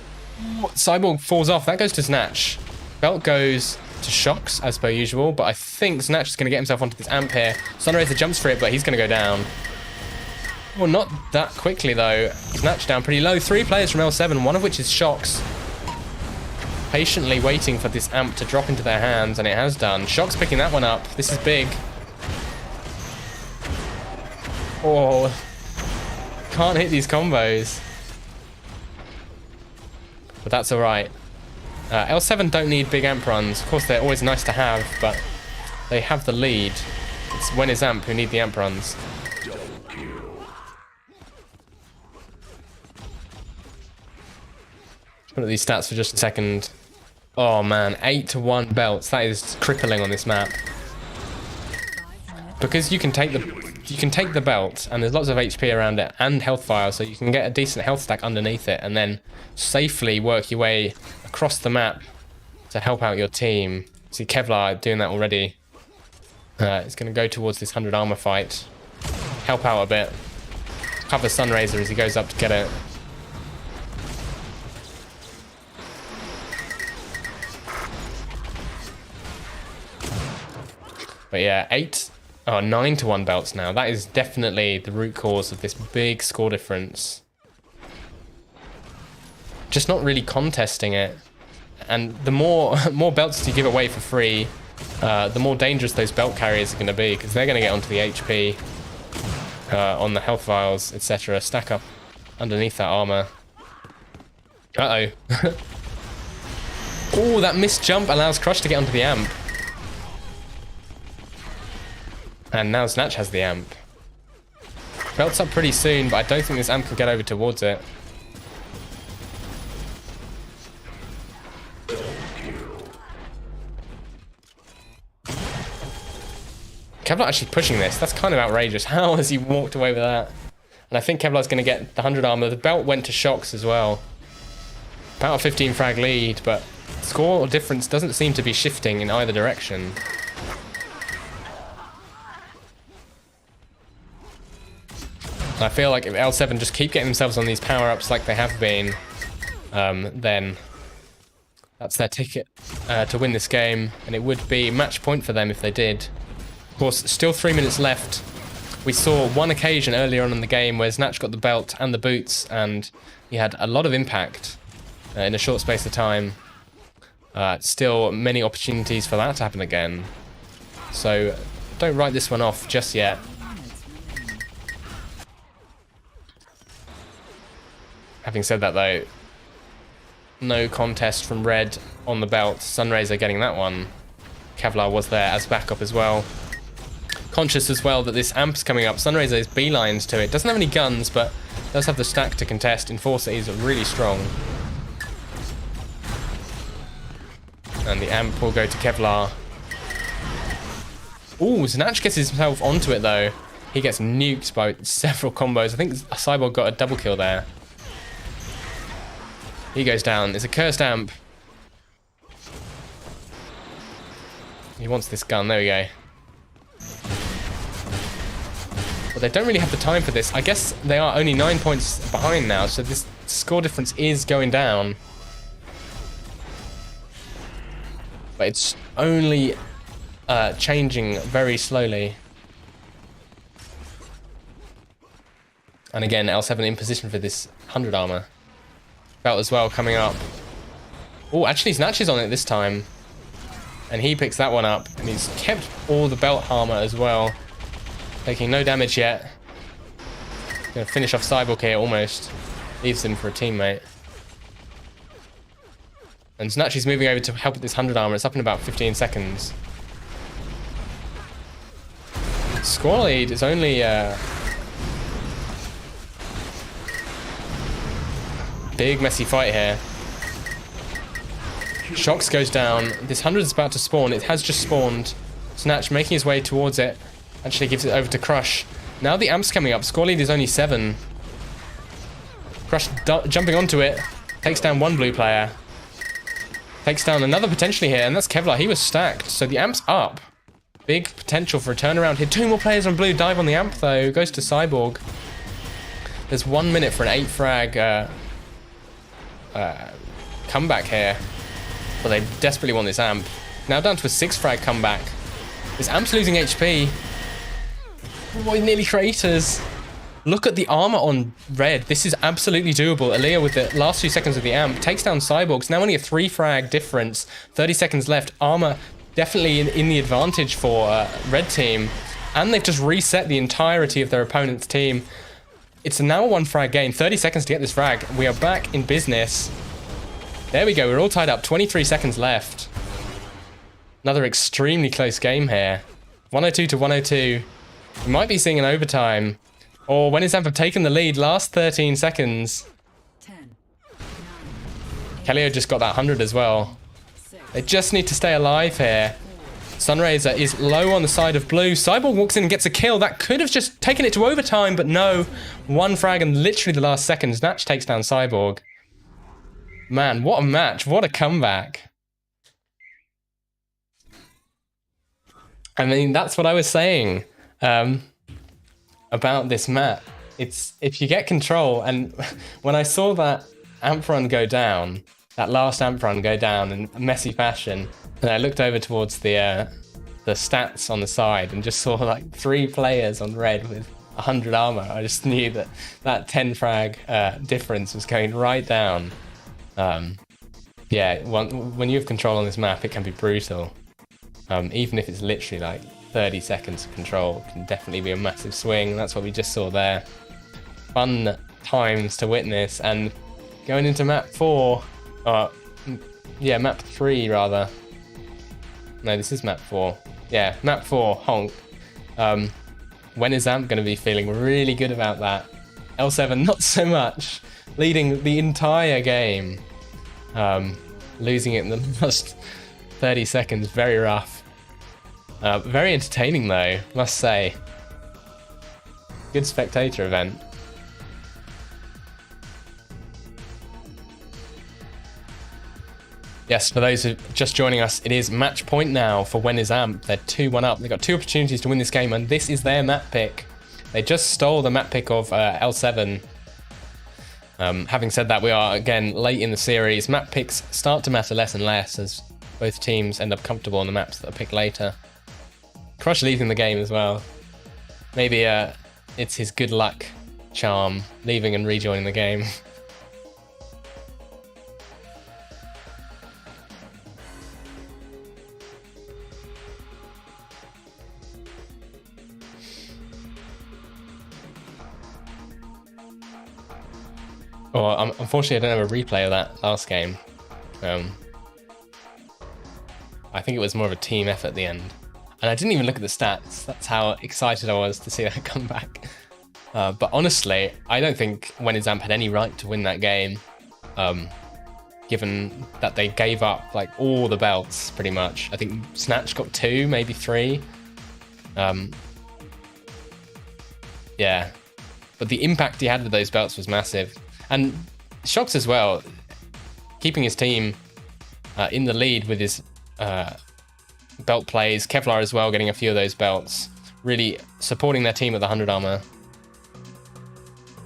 Cyborg falls off. That goes to Snatch. Belt goes to Shocks, as per usual. But I think Snatch is going to get himself onto this amp here. Sunraiser jumps for it, but he's going to go down. Well, not that quickly, though. Snatch down pretty low. 3 players from L7, one of which is Shocks. Patiently waiting for this amp to drop into their hands, and it has done. Shocks picking that one up. This is big. Oh. Can't hit these combos. But that's alright. L7 don't need big amp runs. Of course, they're always nice to have, but they have the lead. It's when it's amp who need the amp runs. Look at these stats for just a second. Oh man, 8-1 belts. That is crippling on this map. Because you can take the belt, and there's lots of HP around it, and health files, so you can get a decent health stack underneath it, and then safely work your way across the map to help out your team. See Kevlar doing that already. It's going to go towards this 100 armor fight. Help out a bit. Cover Sunraiser as he goes up to get it. But yeah, 9-1 belts now. That is definitely the root cause of this big score difference. Just not really contesting it. And the more belts you give away for free, the more dangerous those belt carriers are going to be, because they're going to get onto the HP, on the health vials, etc. Stack up underneath that armor. Uh-oh. Oh, that missed jump allows Crush to get onto the amp. And now Snatch has the amp. Belt's up pretty soon, but I don't think this amp can get over towards it. Kevlar actually pushing this. That's kind of outrageous. How has he walked away with that? And I think Kevlar's going to get the 100 armor. The belt went to Shocks as well. About a 15 frag lead, but score difference doesn't seem to be shifting in either direction. I feel like if L7 just keep getting themselves on these power-ups like they have been, then that's their ticket to win this game, and it would be match point for them if they did. Of course, still 3 minutes left. We saw one occasion earlier on in the game where Snatch got the belt and the boots, and he had a lot of impact in a short space of time. Still many opportunities for that to happen again. So don't write this one off just yet. Having said that, though, no contest from Red on the belt. Sunraiser getting that one. Kevlar was there as backup as well. Conscious as well that this amp's coming up. Sunraiser is beelines to it. Doesn't have any guns, but does have the stack to contest. Enforcer is really strong. And the amp will go to Kevlar. Ooh, Snatch gets himself onto it, though. He gets nuked by several combos. I think Cyborg got a double kill there. He goes down. It's a cursed amp. He wants this gun. There we go. But they don't really have the time for this. I guess they are only 9 points behind now, so this score difference is going down. But it's only changing very slowly. And again, L7 in position for this 100 armor. Belt as well coming up. Oh, actually Snatch is on it this time. And he picks that one up. And he's kept all the belt armor as well. Taking no damage yet. Gonna finish off Cyborg here almost. Leaves him for a teammate. And Snatch is moving over to help with this 100 armor. It's up in about 15 seconds. Score lead is only... big messy fight here. Shocks goes down. This 100 is about to spawn. It has just spawned. Snatch making his way towards it. Actually gives it over to Crush. Now the amp's coming up. Score lead is only 7. Crush jumping onto it. Takes down one blue player. Takes down another potentially here, and that's Kevlar. He was stacked, so the amp's up. Big potential for a turnaround here. 2 more players on blue. Dive on the amp, though. Goes to Cyborg. There's 1 minute for an 8 frag comeback here. But they desperately want this amp. Now down to a 6 frag comeback. This amp's losing HP. Oh, nearly craters. Look at the armor on red. This is absolutely doable. Aaliyah with the last few seconds of the amp takes down Cyborgs. Now only a 3 frag difference. 30 seconds left. Armor definitely in the advantage for red team. And they've just reset the entirety of their opponent's team. It's now a 1 frag game. 30 seconds to get this frag. We are back in business. There we go. We're all tied up. 23 seconds left. Another extremely close game here. 102 to 102. We might be seeing an overtime. Or when Zamp have taken the lead, last 13 seconds. 10, 9, Kellio just got that 100 as well. 6, They just need to stay alive here. Sunraiser is low on the side of blue. Cyborg walks in and gets a kill. That could have just taken it to overtime, but no. 1 frag and literally the last seconds. Natch takes down Cyborg. Man, what a match. What a comeback. I mean, that's what I was saying. About this map. It's if you get control, and when I saw that amp run go down, that last amp run go down in messy fashion, and I looked over towards the stats on the side and just saw like 3 players on red with 100 armor, I just knew that that 10 frag difference was going right down. Yeah, when you have control on this map, it can be brutal. Even if it's literally like 30 seconds of control, can definitely be a massive swing. That's what we just saw there. Fun times to witness. And going into map 4, yeah, map 3 rather. No, this is map 4. Yeah, map 4, Honk. When is Amp going to be feeling really good about that? L7, not so much. Leading the entire game. Losing it in the last 30 seconds, very rough. Very entertaining though, must say. Good spectator event. Yes, for those who are just joining us, it is match point now for When is Amp. They're 2-1 up. They've got 2 opportunities to win this game, and this is their map pick. They just stole the map pick of L7. Having said that, we are again late in the series. Map picks start to matter less and less as both teams end up comfortable on the maps that are picked later. Crush leaving the game as well. Maybe it's his good luck charm, leaving and rejoining the game. Well, unfortunately, I don't have a replay of that last game. I think it was more of a team effort at the end. And I didn't even look at the stats. That's how excited I was to see that come back. But honestly, I don't think When is Amp had any right to win that game. Given that they gave up like all the belts, pretty much. I think Snatch got 2, maybe 3. Yeah. But the impact he had with those belts was massive. And Shox as well, keeping his team in the lead with his belt plays. Kevlar as well, getting a few of those belts. Really supporting their team with the 100 armor.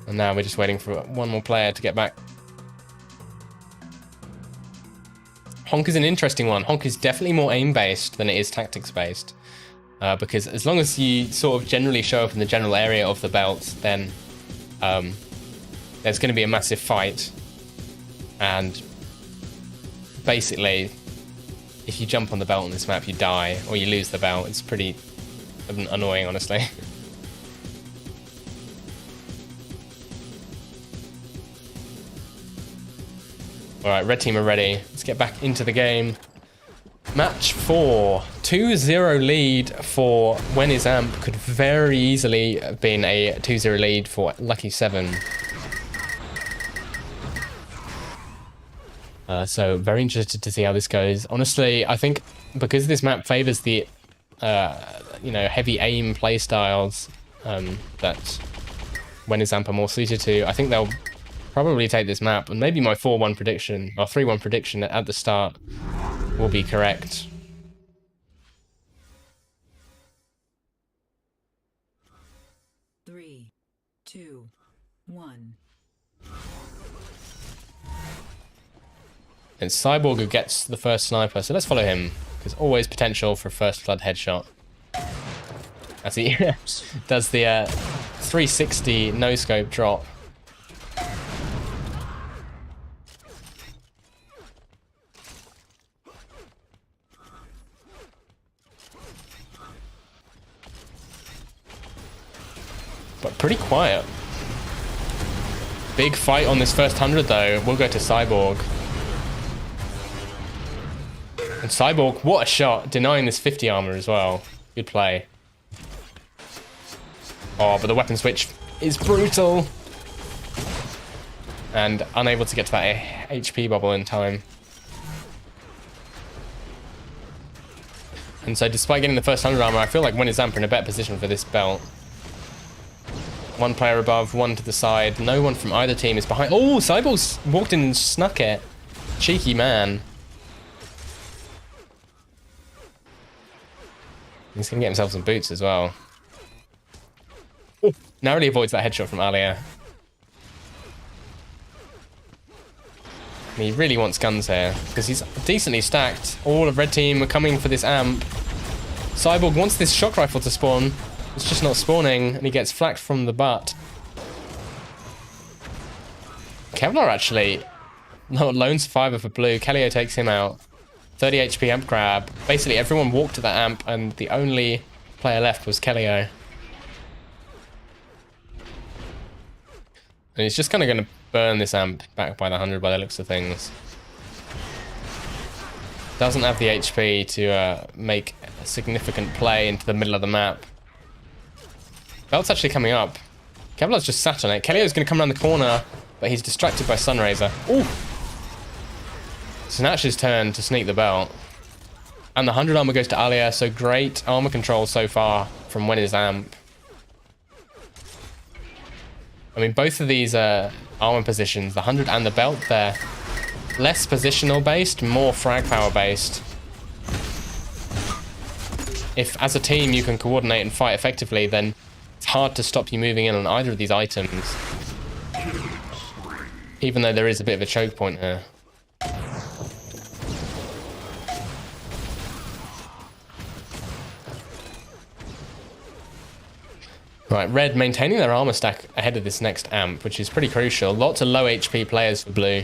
And now we're just waiting for one more player to get back. Honk is an interesting one. Honk is definitely more aim-based than it is tactics-based. Because as long as you sort of generally show up in the general area of the belt, then there's going to be a massive fight. And basically, if you jump on the belt on this map, you die, or you lose the belt. It's pretty annoying, honestly. Alright, red team are ready. Let's get back into the game. Match 4. 2-0 lead for When is Amp. Could very easily have been a 2-0 lead for Lucky 7. So very interested to see how this goes. Honestly, I think because this map favors the heavy aim playstyles that When is Amp are more suited to, I think they'll probably take this map, and maybe my 4-1 prediction, or 3-1 prediction at the start will be correct. Three, two, one. It's Cyborg who gets the first sniper, so let's follow him. There's always potential for a first blood headshot. As he does the 360 no-scope drop. But pretty quiet. Big fight on this first 100 though. We'll go to Cyborg. And Cyborg, what a shot, denying this 50 armor as well. Good play. Oh, but the weapon switch is brutal. And unable to get to that HP bubble in time. And so despite getting the first 100 armor, I feel like Winner's Amp are in a better position for this belt. One player above, one to the side. No one from either team is behind. Oh, Cyborg's walked in and snuck it. Cheeky man. He's going to get himself some boots as well. Oh, narrowly avoids that headshot from Alia. And he really wants guns here, because he's decently stacked. All of red team are coming for this amp. Cyborg wants this shock rifle to spawn. It's just not spawning, and he gets flaked from the butt. Kevlar actually, no, lone survivor for blue. Kelio takes him out. 30 HP amp grab. Basically, everyone walked to that amp, and the only player left was Kelio. And he's just kind of going to burn this amp back by the 100 by the looks of things. Doesn't have the HP to make a significant play into the middle of the map. Belt's actually coming up. Kevlar's just sat on it. Kelio's going to come around the corner, but he's distracted by Sunraiser. Ooh! It's Snatch's turn to sneak the belt. And the 100 armor goes to Alia, so great armor control so far from Winner's Amp. I mean, both of these armor positions, the 100 and the belt, they're less positional based, more frag power based. If as a team you can coordinate and fight effectively, then it's hard to stop you moving in on either of these items. Even though there is a bit of a choke point here. Right, red maintaining their armor stack ahead of this next amp, which is pretty crucial. Lots of low HP players for blue.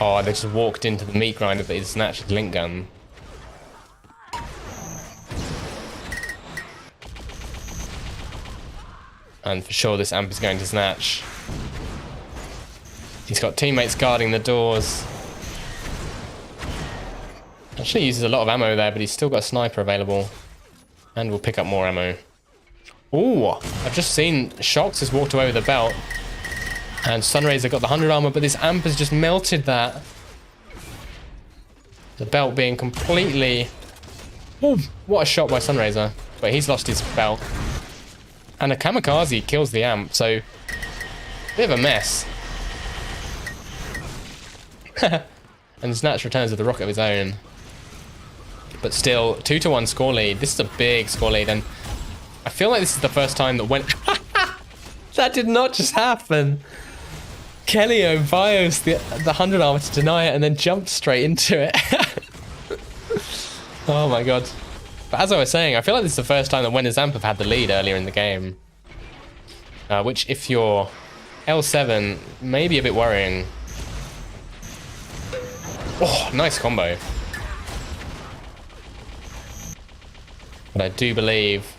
Oh, they just walked into the meat grinder that is Snatch's link gun. And for sure this amp is going to Snatch. He's got teammates guarding the doors. Actually uses a lot of ammo there, but he's still got a sniper available. And will pick up more ammo. Ooh, I've just seen Shox has walked away with the belt. And Sunraiser got the 100 armor, but this amp has just melted that. The belt being completely... Ooh, what a shot by Sunraiser. But he's lost his belt. And a kamikaze kills the amp, so... Bit of a mess. And Snatch returns with a rocket of his own. But still, 2-1 score lead. This is a big score lead, and... I feel like this is the first time that went... That did not just happen. Kelio bios the 100 armor to deny it and then jumped straight into it. Oh my god. But as I was saying, I feel like this is the first time that Winner's Amp have had the lead earlier in the game. Which, if you're L7, may be a bit worrying. Oh, nice combo. But I do believe...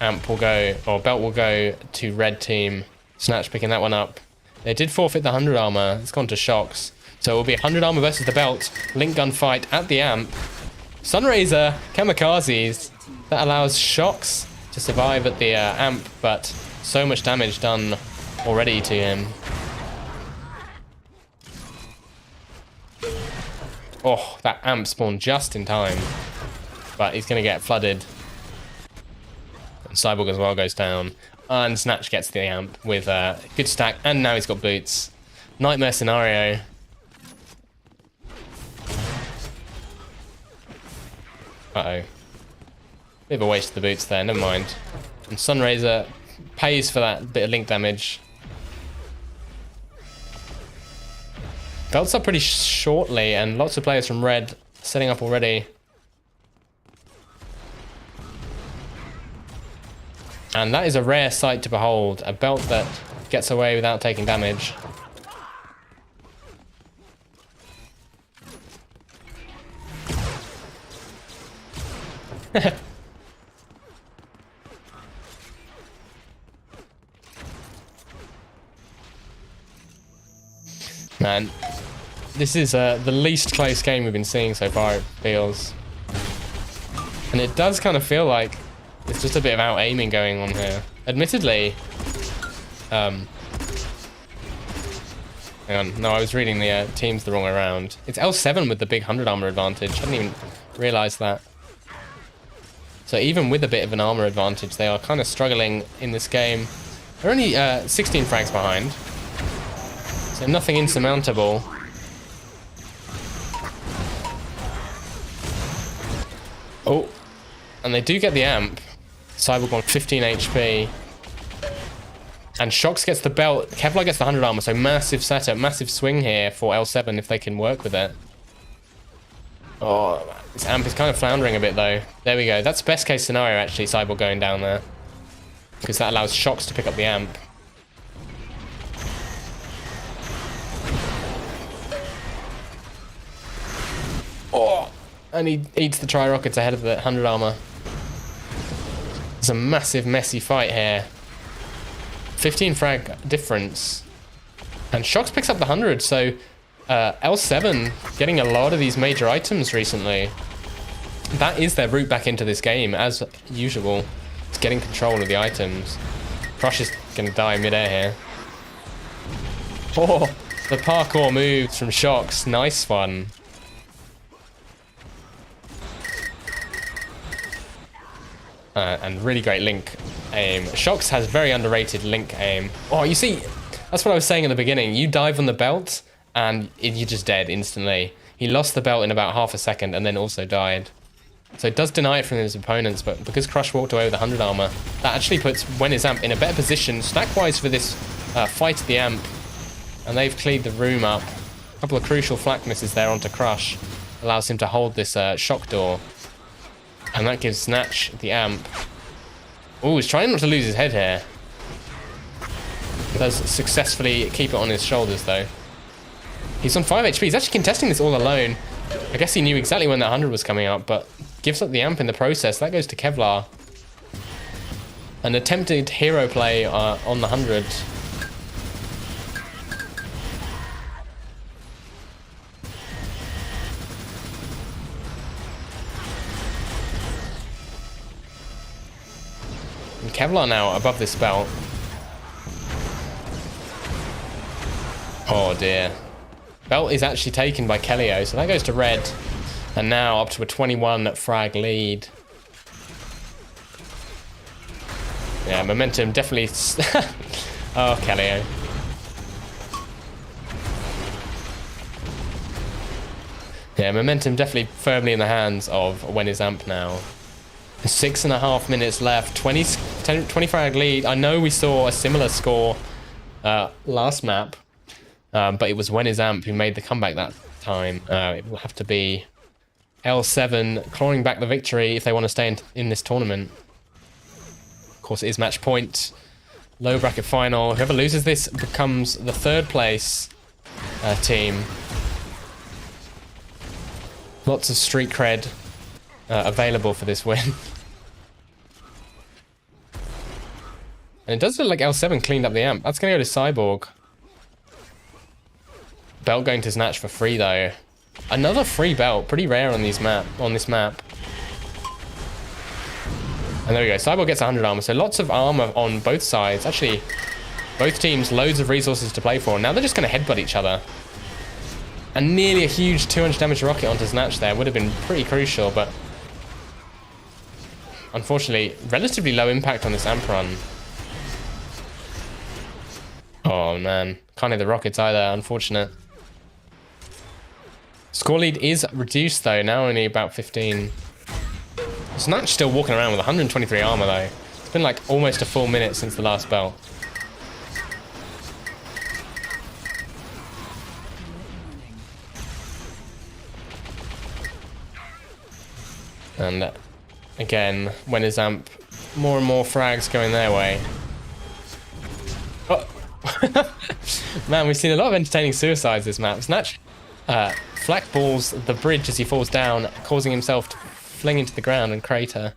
Amp will go, or belt will go to red team. Snatch picking that one up. They did forfeit the 100 armor. It's gone to Shox. So it will be 100 armor versus the belt. Link gun fight at the amp. Sunraiser, kamikazes. That allows Shox to survive at the amp, but so much damage done already to him. Oh, that amp spawned just in time. But he's going to get flooded. Cyborg as well goes down. And Snatch gets the amp with a good stack, and now he's got boots. Nightmare scenario. Uh-oh. Bit of a waste of the boots there, never mind. And Sunraiser pays for that bit of link damage. Belts up pretty shortly, and lots of players from red setting up already. And that is a rare sight to behold. A belt that gets away without taking damage. Man, this is the least close game we've been seeing so far, it feels. And it does kind of feel like it's just a bit of out-aiming going on here. Admittedly, hang on, no, I was reading the teams the wrong way around. It's L7 with the big 100 armor advantage. I didn't even realize that. So even with a bit of an armor advantage, they are kind of struggling in this game. They're only 16 frags behind. So nothing insurmountable. Oh, and they do get the amp. Cyborg on 15 HP. And Shox gets the belt. Kevlar gets the 100 armor, so massive setup, massive swing here for L7 if they can work with it. Oh, this amp is kind of floundering a bit though. There we go. That's best case scenario actually, Cyborg going down there. Because that allows Shox to pick up the amp. Oh, and he eats the tri-rockets ahead of the 100 armor. It's a massive, messy fight here. 15 frag difference. And Shox picks up the 100, so L7 getting a lot of these major items recently. That is their route back into this game, as usual. It's getting control of the items. Crush is going to die mid-air here. Oh, the parkour moves from Shox. Nice one. And really great link aim. Shox has very underrated link aim. Oh, you see, that's what I was saying in the beginning. You dive on the belt, and you're just dead instantly. He lost the belt in about half a second, and then also died. So it does deny it from his opponents, but because Crush walked away with 100 armor, that actually puts When His Amp in a better position, stack-wise, for this fight at the amp. And they've cleared the room up. A couple of crucial flak misses there onto Crush. Allows him to hold this shock door. And that gives Snatch the amp. Oh, he's trying not to lose his head here. He does successfully keep it on his shoulders, though. He's on 5 HP. He's actually contesting this all alone. I guess he knew exactly when that 100 was coming up, but gives up the amp in the process. That goes to Kevlar. An attempted hero play on the 100. And Kevlar now above this belt. Oh dear. Belt is actually taken by Kelio, so that goes to red. And now up to a 21 frag lead. Yeah, momentum definitely... Oh, Kelio. Yeah, momentum definitely firmly in the hands of When His Amp now. 6.5 minutes left, 20 frag lead. I know we saw a similar score last map, but it was When His Amp who made the comeback that time. It will have to be L7 clawing back the victory if they want to stay in this tournament. Of course, it is match point. Low bracket final. Whoever loses this becomes the third place team. Lots of street cred available for this win. And it does look like L7 cleaned up the amp. That's going to go to Cyborg. Belt going to Snatch for free, though. Another free belt. Pretty rare on this map. And there we go. Cyborg gets 100 armor. So lots of armor on both sides. Actually, both teams, loads of resources to play for. Now they're just going to headbutt each other. And nearly a huge 200 damage rocket onto Snatch there. Would have been pretty crucial, but... Unfortunately, relatively low impact on this amp run. Oh man, can't hit the rockets either, unfortunate. Score lead is reduced though, now only about 15. Snatch still walking around with 123 armor though. It's been like almost a full minute since the last belt. And again, when is amp, more and more frags going their way. Oh. Man, we've seen a lot of entertaining suicides this map. Snatch flak balls the bridge as he falls down, causing himself to fling into the ground and crater.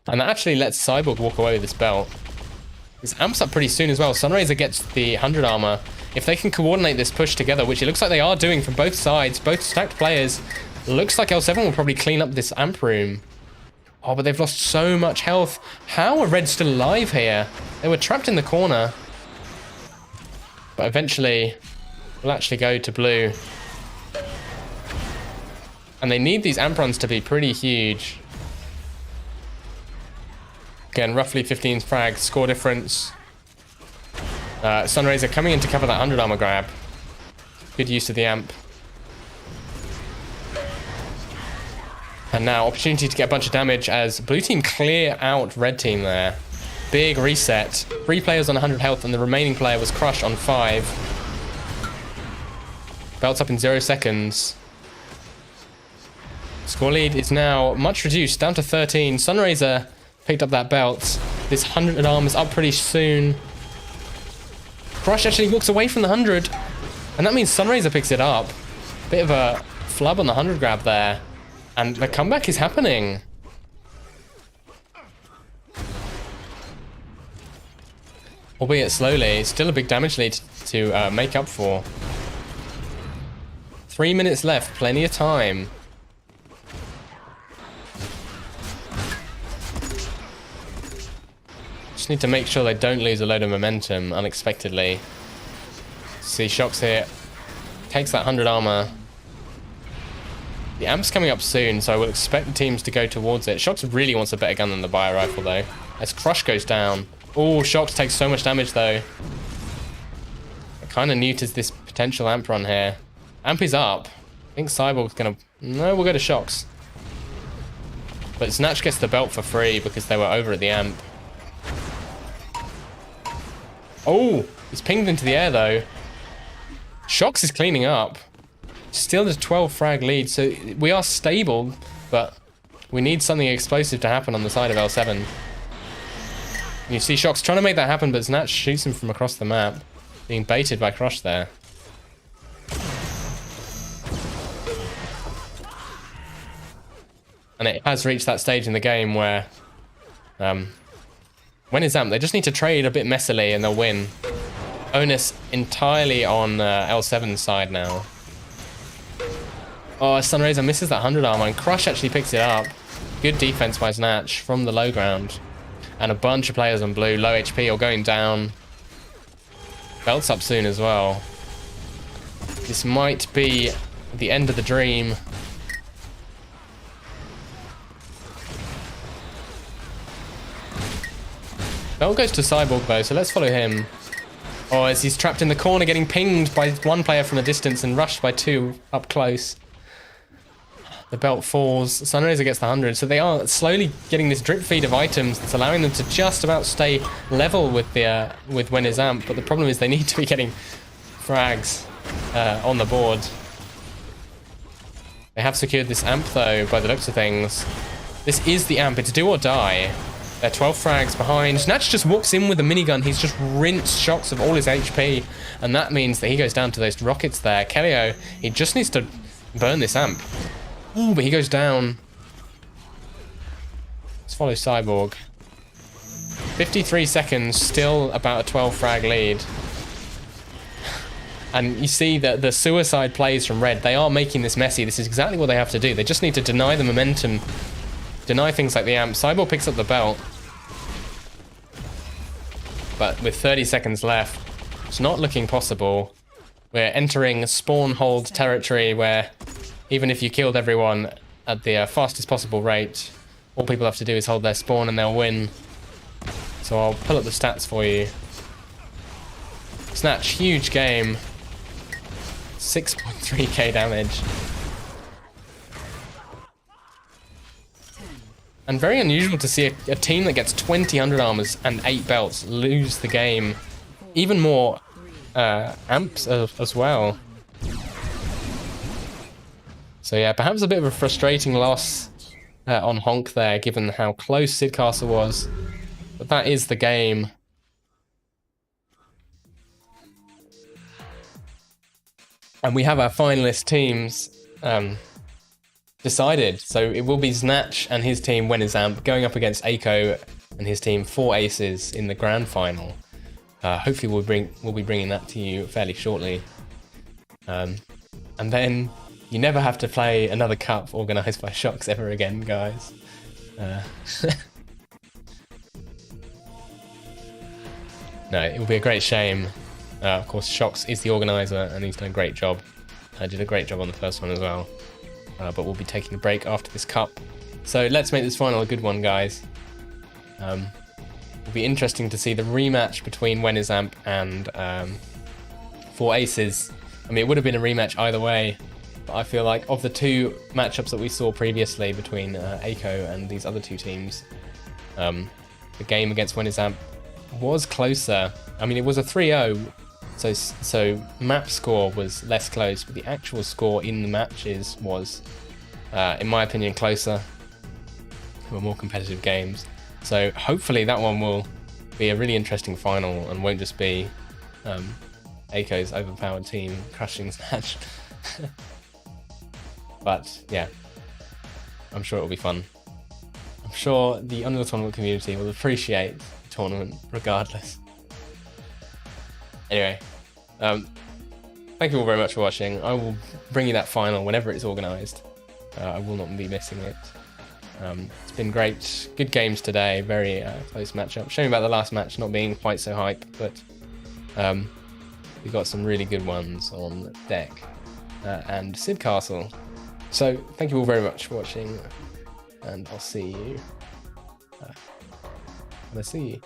And that actually lets Cyborg walk away with this belt. This amps up pretty soon as well. Sunraiser gets the 100 armor. If they can coordinate this push together, which it looks like they are doing from both sides, both stacked players, looks like L7 will probably clean up this amp room. Oh, but they've lost so much health. How are Red still alive here? They were trapped in the corner. But eventually, we'll actually go to blue. And they need these amp runs to be pretty huge. Again, roughly 15 frags, score difference. Sunraiser coming in to cover that 100 armor grab. Good use of the amp. And now, opportunity to get a bunch of damage as blue team clear out red team there. Big reset. 3 players on 100 health and the remaining player was crushed on 5. Belts up in 0 seconds. Score lead is now much reduced, down to 13. Sunraiser picked up that belt. This 100 arm is up pretty soon. Crush actually walks away from the 100. And that means Sunraiser picks it up. Bit of a flub on the 100 grab there. And the comeback is happening. Albeit slowly, still a big damage lead to make up for. 3 minutes left, plenty of time. Just need to make sure they don't lose a load of momentum unexpectedly. See, Shocks here. Takes that 100 armor. The amp's coming up soon, so I will expect the teams to go towards it. Shocks really wants a better gun than the bio rifle, though. As Crush goes down. Oh, Shocks takes so much damage, though. It kind of neuters this potential amp run here. Amp is up. I think Cyborg's going to... No, we'll go to Shocks. But Snatch gets the belt for free because they were over at the amp. Oh, he's pinged into the air, though. Shocks is cleaning up. Still a 12 frag lead, so we are stable, but we need something explosive to happen on the side of L7. And you see Shocks trying to make that happen, but Snatch shoots him from across the map, being baited by Crush there. And it has reached that stage in the game where, when is amp? They just need to trade a bit messily and they'll win. Onus entirely on L7's side now. Oh, Sunraiser misses that 100 armor, and Crush actually picks it up. Good defense by Snatch from the low ground. And a bunch of players on blue, low HP or going down. Belt's up soon as well. This might be the end of the dream. Belt goes to Cyborg though, so let's follow him. Oh, as he's trapped in the corner, getting pinged by 1 player from a distance and rushed by 2 up close. The belt falls. Sunraiser gets the 100, so they are slowly getting this drip feed of items that's allowing them to just about stay level with the when is amp. But the problem is they need to be getting frags on the board. They have secured this amp though, by the looks of things. This is the amp. It's do or die. They're 12 frags behind. Snatch just walks in with a minigun. He's just rinsed Shocks of all his HP, and that means that he goes down to those rockets there. Kelio, he just needs to burn this amp. Ooh, but he goes down. Let's follow Cyborg. 53 seconds, still about a 12 frag lead. And you see that the suicide plays from Red, they are making this messy. This is exactly what they have to do. They just need to deny the momentum, deny things like the amp. Cyborg picks up the belt. But with 30 seconds left, it's not looking possible. We're entering spawn hold territory where even if you killed everyone at the fastest possible rate, all people have to do is hold their spawn and they'll win. So I'll pull up the stats for you. Snatch, huge game. 6.3k damage. And very unusual to see a team that gets 20 under armors and 8 belts lose the game. Even more amps as well. So yeah, perhaps a bit of a frustrating loss on Honk there, given how close Sid Castle was. But that is the game. And we have our finalist teams decided. So it will be Snatch and his team, Wenizamp, going up against Aiko and his team, 4 Aces, in the grand final. Hopefully we'll be bringing that to you fairly shortly. And then you never have to play another cup organised by Shocks ever again, guys. No, it will be a great shame. Of course, Shocks is the organiser and he's done a great job. Did a great job on the first one as well. But we'll be taking a break after this cup. So let's make this final a good one, guys. It'll be interesting to see the rematch between Wenizamp and 4 Aces. I mean, it would have been a rematch either way. But I feel like of the 2 matchups that we saw previously between Aiko and these other 2 teams, the game against Wenizamp was closer. I mean, it was a 3-0, so map score was less close, but the actual score in the matches was, in my opinion, closer. They were more competitive games. So hopefully that one will be a really interesting final and won't just be Aiko's overpowered team crushing Snatch. But yeah, I'm sure it'll be fun. I'm sure the Unreal Tournament community will appreciate the tournament regardless. Anyway, thank you all very much for watching. I will bring you that final whenever it's organised. I will not be missing it. It's been great. Good games today. Very close matchup. Shame about the last match not being quite so hype, but we got some really good ones on deck. And Sid Castle. So thank you all very much for watching, and I'll see you when I see you.